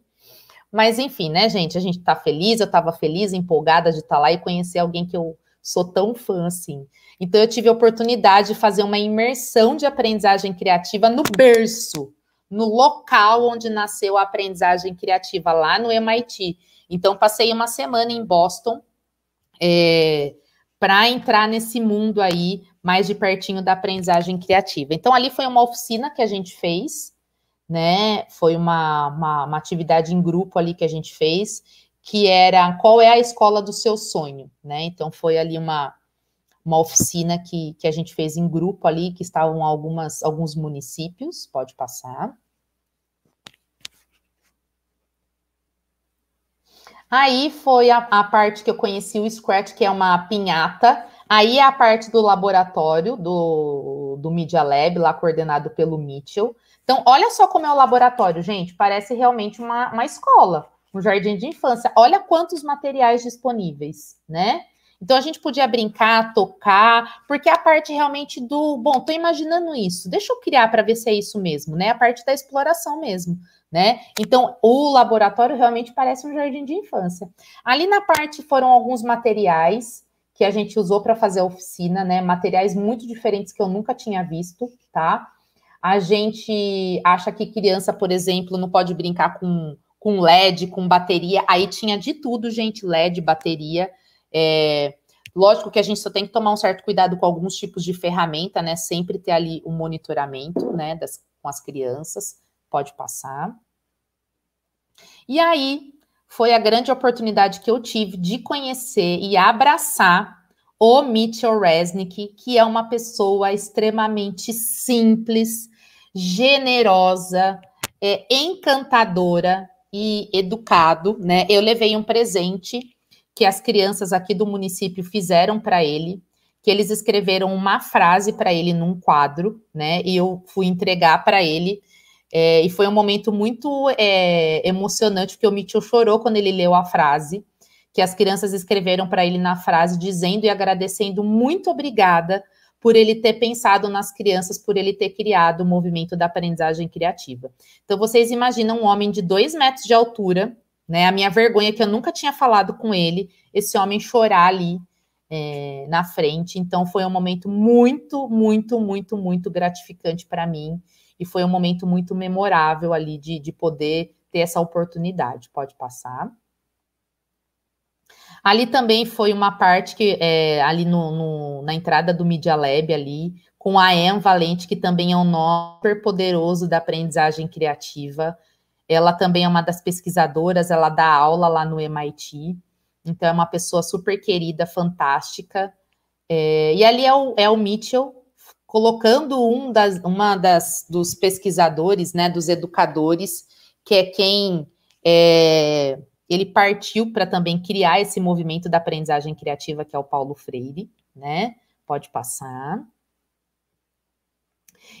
Mas, enfim, né, gente? A gente tá feliz, eu tava feliz, empolgada de estar lá e conhecer alguém que eu sou tão fã, assim. Então, eu tive a oportunidade de fazer uma imersão de aprendizagem criativa no berço, no local onde nasceu a aprendizagem criativa, lá no MIT. Então, passei uma semana em Boston para entrar nesse mundo aí, mais de pertinho da aprendizagem criativa. Então, ali foi uma oficina que a gente fez, né? Foi uma atividade em grupo ali que a gente fez, que era qual é a escola do seu sonho, né? Então, foi ali uma oficina que a gente fez em grupo ali, que estavam alguns municípios, pode passar. Aí foi a parte que eu conheci o Scratch, que é uma pinhata. Aí é a parte do laboratório do Media Lab, lá coordenado pelo Mitchell. Então, olha só como é o laboratório, gente. Parece realmente uma escola, um jardim de infância. Olha quantos materiais disponíveis, né? Então, a gente podia brincar, tocar, porque a parte realmente bom, tô imaginando isso, deixa eu criar para ver se é isso mesmo, né? A parte da exploração mesmo, né? Então, o laboratório realmente parece um jardim de infância. Ali na parte foram alguns materiais que a gente usou para fazer a oficina, né? Materiais muito diferentes que eu nunca tinha visto, tá? A gente acha que criança, por exemplo, não pode brincar com LED, com bateria. Aí tinha de tudo, gente, LED, bateria. Lógico que a gente só tem que tomar um certo cuidado com alguns tipos de ferramenta, né? Sempre ter ali um monitoramento, né? Com as crianças. Pode passar. E aí foi a grande oportunidade que eu tive de conhecer e abraçar o Mitchell Resnick, que é uma pessoa extremamente simples, generosa, encantadora e educado, né? Eu levei um presente que as crianças aqui do município fizeram para ele, que eles escreveram uma frase para ele num quadro, né? E eu fui entregar para ele. E foi um momento muito emocionante, porque o Mitchell chorou quando ele leu a frase, que as crianças escreveram para ele na frase, dizendo e agradecendo muito obrigada por ele ter pensado nas crianças, por ele ter criado o movimento da aprendizagem criativa. Então, vocês imaginam um homem de 2 metros de altura, né? A minha vergonha é que eu nunca tinha falado com ele, esse homem chorar ali na frente. Então, foi um momento muito, muito, muito, muito gratificante para mim. E foi um momento muito memorável ali de poder ter essa oportunidade. Pode passar. Ali também foi uma parte que, ali na entrada do Media Lab ali, com a Anne Valente, que também é um nome super poderoso da aprendizagem criativa. Ela também é uma das pesquisadoras, ela dá aula lá no MIT. Então, é uma pessoa super querida, fantástica. E ali é o Mitchell, colocando dos pesquisadores, né, dos educadores, que é quem ele partiu para também criar esse movimento da aprendizagem criativa, que é o Paulo Freire, né? Pode passar.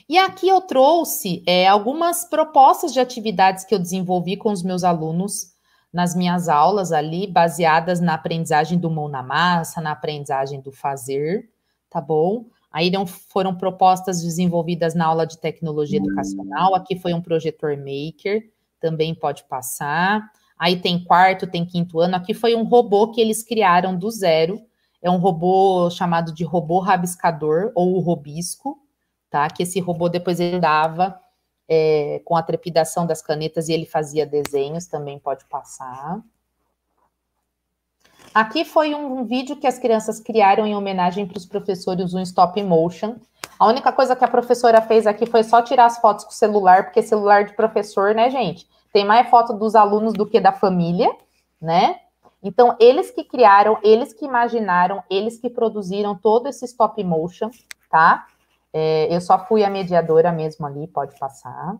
E aqui eu trouxe algumas propostas de atividades que eu desenvolvi com os meus alunos nas minhas aulas ali, baseadas na aprendizagem do mão na massa, na aprendizagem do fazer, tá bom? Aí foram propostas desenvolvidas na aula de tecnologia educacional. Aqui foi um projetor maker, também pode passar. Aí tem 4º, tem 5º ano. Aqui foi um robô que eles criaram do zero. É um robô chamado de robô rabiscador, ou o robisco, tá? Que esse robô depois ele dava com a trepidação das canetas e ele fazia desenhos, também pode passar. Aqui foi um vídeo que as crianças criaram em homenagem para os professores, um stop motion. A única coisa que a professora fez aqui foi só tirar as fotos com o celular, porque celular de professor, né, gente? Tem mais foto dos alunos do que da família, né? Então, eles que criaram, eles que imaginaram, eles que produziram todo esse stop motion, tá? Eu só fui a mediadora mesmo ali, pode passar.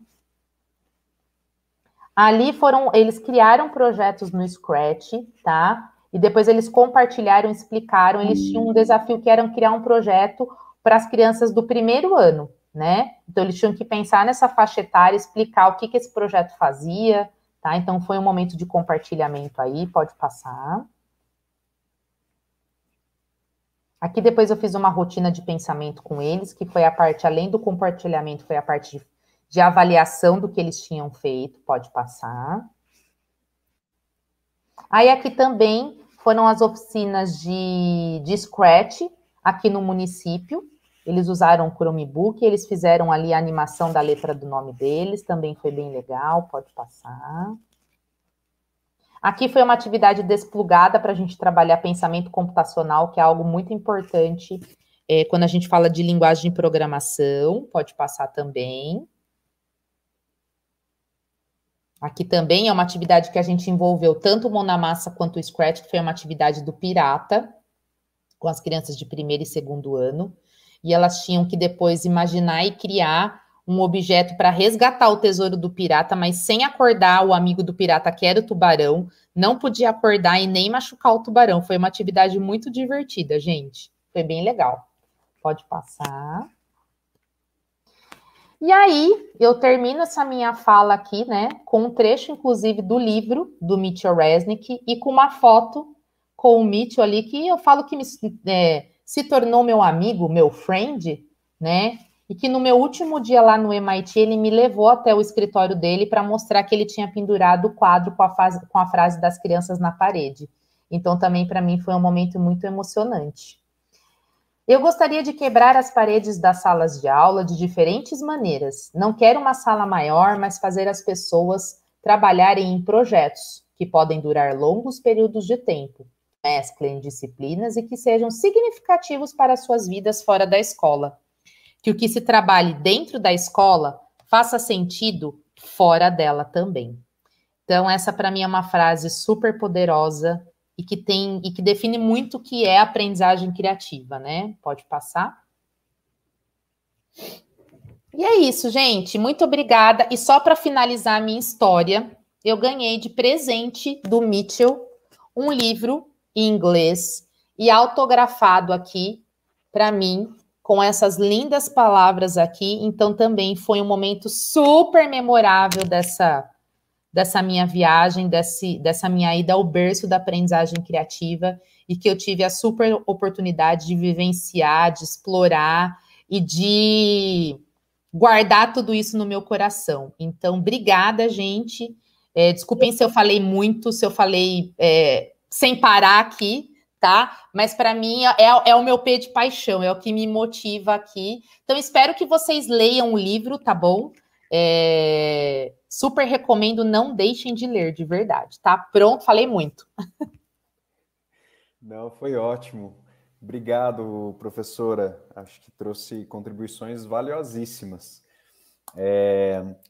Ali eles criaram projetos no Scratch, tá? E depois eles compartilharam, explicaram, eles tinham um desafio que era criar um projeto para as crianças do 1º ano, né? Então, eles tinham que pensar nessa faixa etária, explicar o que esse projeto fazia, tá? Então, foi um momento de compartilhamento aí, pode passar. Aqui depois eu fiz uma rotina de pensamento com eles, que foi a parte, além do compartilhamento, foi a parte de avaliação do que eles tinham feito, pode passar. Aí aqui também foram as oficinas de Scratch, aqui no município. Eles usaram o Chromebook, eles fizeram ali a animação da letra do nome deles, também foi bem legal, pode passar. Aqui foi uma atividade desplugada para a gente trabalhar pensamento computacional, que é algo muito importante quando a gente fala de linguagem de programação, pode passar também. Aqui também é uma atividade que a gente envolveu tanto o Mão na Massa quanto o Scratch, que foi uma atividade do Pirata, com as crianças de primeiro e segundo ano, e elas tinham que depois imaginar e criar um objeto para resgatar o tesouro do pirata, mas sem acordar o amigo do pirata, que era o tubarão, não podia acordar e nem machucar o tubarão. Foi uma atividade muito divertida, gente. Foi bem legal. Pode passar. E aí, eu termino essa minha fala aqui, né, com um trecho, inclusive, do livro do Mitchell Resnick e com uma foto com o Mitchell ali, que eu falo que se tornou meu amigo, meu friend, né, e que no meu último dia lá no MIT, ele me levou até o escritório dele para mostrar que ele tinha pendurado o quadro com a frase das crianças na parede. Então, também, para mim, foi um momento muito emocionante. Eu gostaria de quebrar as paredes das salas de aula de diferentes maneiras. Não quero uma sala maior, mas fazer as pessoas trabalharem em projetos que podem durar longos períodos de tempo, mesclem disciplinas e que sejam significativos para suas vidas fora da escola. Que o que se trabalhe dentro da escola faça sentido fora dela também. Então, essa para mim é uma frase super poderosa e que define muito o que é aprendizagem criativa, né? Pode passar. E é isso, gente. Muito obrigada. E só para finalizar a minha história, eu ganhei de presente do Mitchell um livro em inglês e autografado aqui para mim, com essas lindas palavras aqui. Então, também foi um momento super memorável dessa minha viagem, dessa minha ida ao berço da aprendizagem criativa, e que eu tive a super oportunidade de vivenciar, de explorar e de guardar tudo isso no meu coração. Então, obrigada, gente. Desculpem se eu falei muito, se eu falei sem parar aqui, tá? Mas para mim é o meu pé de paixão, é o que me motiva aqui. Então, espero que vocês leiam o livro, tá bom? Super recomendo, não deixem de ler, de verdade, tá? Pronto, falei muito. Não, foi ótimo. Obrigado, professora. Acho que trouxe contribuições valiosíssimas.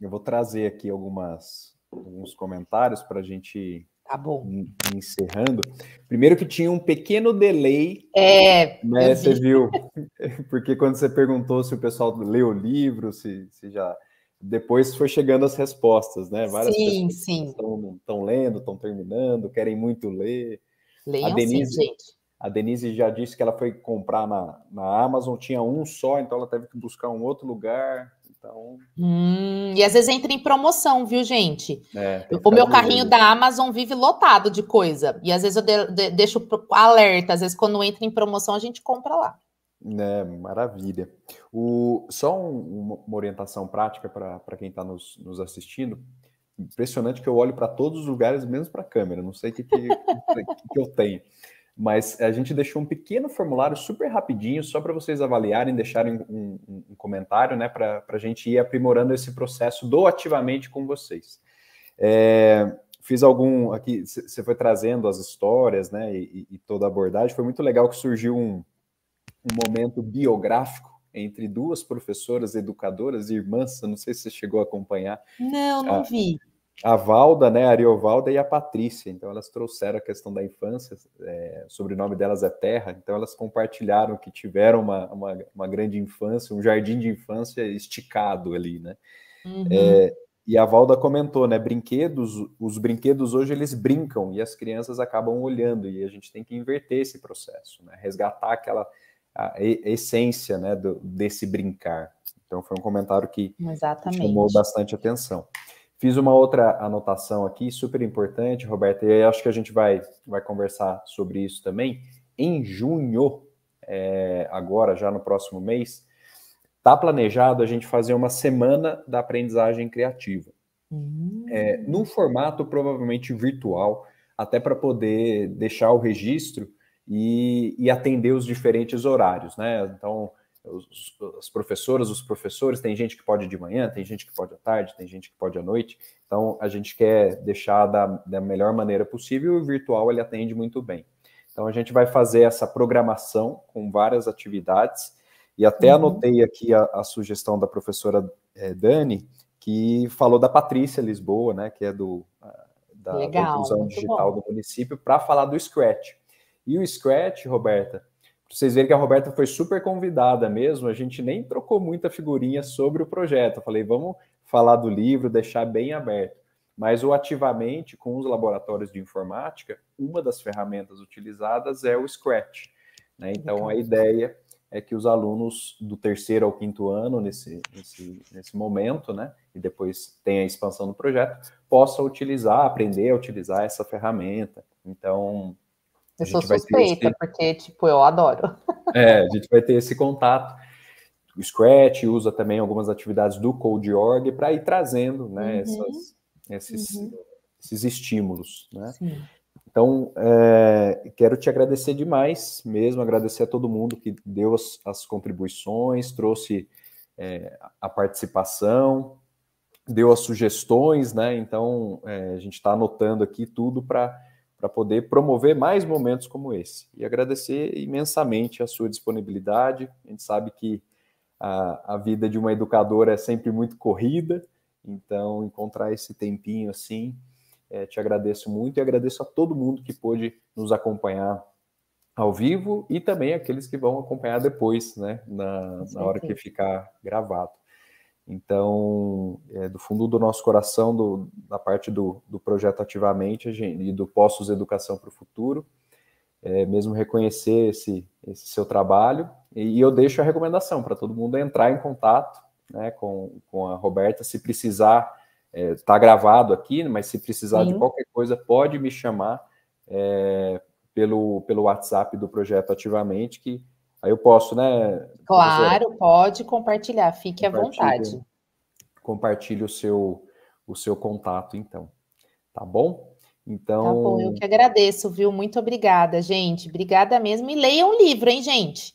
Eu vou trazer aqui alguns comentários para a gente encerrando. Primeiro que tinha um pequeno delay, né? Você viu? Porque quando você perguntou se o pessoal leu o livro, se já... Depois foi chegando as respostas, né? Várias pessoas estão lendo, estão terminando, querem muito ler. Leiam sim, gente. A Denise já disse que ela foi comprar na Amazon, tinha um só, então ela teve que buscar um outro lugar. Então... E às vezes entra em promoção, viu, gente? O meu carrinho da Amazon vive lotado de coisa. E às vezes eu deixo alerta. Às vezes, quando entra em promoção, a gente compra lá. Maravilha. Só uma orientação prática para quem está nos assistindo. Impressionante que eu olho para todos os lugares, menos para a câmera. Não sei o que eu tenho. Mas a gente deixou um pequeno formulário super rapidinho, só para vocês avaliarem, deixarem um comentário, né, para a gente ir aprimorando esse processo do Ativamente com vocês. Fiz aqui, você foi trazendo as histórias, né, e toda a abordagem. Foi muito legal que surgiu um momento biográfico entre duas professoras educadoras, irmãs, eu não sei se você chegou a acompanhar. Não vi. A Valda, né, a Ariovalda e a Patrícia. Então, elas trouxeram a questão da infância, o sobrenome delas é Terra, então elas compartilharam que tiveram uma grande infância, um jardim de infância esticado ali, né? E a Valda comentou, né, os brinquedos hoje eles brincam e as crianças acabam olhando, e a gente tem que inverter esse processo, né? Resgatar a essência, né, desse brincar. Então, foi um comentário que chamou bastante atenção. Fiz uma outra anotação aqui, super importante, Roberta, e acho que a gente vai conversar sobre isso também. Em junho, agora, já no próximo mês, está planejado a gente fazer uma semana da aprendizagem criativa. Num formato provavelmente virtual, até para poder deixar o registro e atender os diferentes horários, né? Então, as professoras, os professores, tem gente que pode de manhã, tem gente que pode à tarde, tem gente que pode à noite. Então, a gente quer deixar da melhor maneira possível, e o virtual ele atende muito bem. Então, a gente vai fazer essa programação com várias atividades, e até anotei aqui a sugestão da professora Dani, que falou da Patrícia Lisboa, né, que é da Legal, inclusão muito digital bom. do município, para falar do Scratch. E o Scratch, Roberta, para vocês verem que a Roberta foi super convidada mesmo, a gente nem trocou muita figurinha sobre o projeto. Eu falei, vamos falar do livro, deixar bem aberto. Mas o Ativamente, com os laboratórios de informática, uma das ferramentas utilizadas é o Scratch, né? Então, a ideia é que os alunos do 3º ao 5º ano, nesse momento, né, e depois tem a expansão do projeto, possam utilizar, aprender a utilizar essa ferramenta. Então, eu sou suspeita, porque, tipo, eu adoro. A gente vai ter esse contato. O Scratch usa também algumas atividades do Code.org para ir trazendo, né, esses estímulos, né? Sim. Então, quero te agradecer demais mesmo, agradecer a todo mundo que deu as contribuições, trouxe a participação, deu as sugestões, né? Então, a gente está anotando aqui tudo para poder promover mais momentos como esse. E agradecer imensamente a sua disponibilidade. A gente sabe que a vida de uma educadora é sempre muito corrida, então encontrar esse tempinho assim, te agradeço muito e agradeço a todo mundo que pôde nos acompanhar ao vivo e também aqueles que vão acompanhar depois, né, na hora que ficar gravado. Então, do fundo do nosso coração, da parte do projeto Ativamente e do Postos Educação para o Futuro, mesmo reconhecer esse seu trabalho, e eu deixo a recomendação para todo mundo entrar em contato, né, com a Roberta, se precisar, está gravado aqui, mas se precisar de qualquer coisa, pode me chamar pelo WhatsApp do projeto Ativamente, que aí eu posso, né? Claro, pode compartilhar, fique à vontade. Compartilhe o seu contato, então. Tá bom? Então... Tá bom, eu que agradeço, viu? Muito obrigada, gente. Obrigada mesmo. E leiam o livro, hein, gente?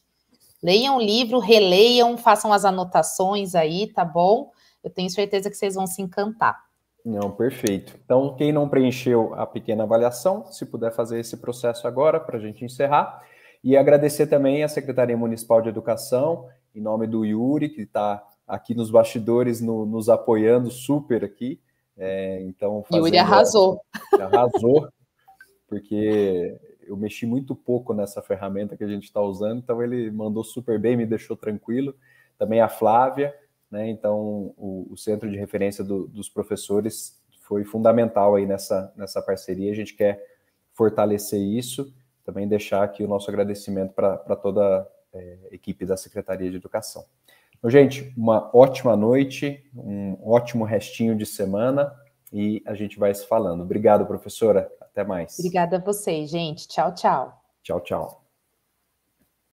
Leiam o livro, releiam, façam as anotações aí, tá bom? Eu tenho certeza que vocês vão se encantar. Não, perfeito. Então, quem não preencheu a pequena avaliação, se puder fazer esse processo agora, para a gente encerrar. E agradecer também à Secretaria Municipal de Educação, em nome do Yuri, que está aqui nos bastidores, nos apoiando super aqui. Então, Yuri arrasou. Arrasou, porque eu mexi muito pouco nessa ferramenta que a gente está usando, então ele mandou super bem, me deixou tranquilo. Também a Flávia, né? Então o Centro de Referência dos Professores foi fundamental aí nessa parceria, a gente quer fortalecer isso, também deixar aqui o nosso agradecimento para toda a equipe da Secretaria de Educação. Então, gente, uma ótima noite, um ótimo restinho de semana, e a gente vai se falando. Obrigado, professora. Até mais. Obrigada a vocês, gente. Tchau, tchau. Tchau, tchau.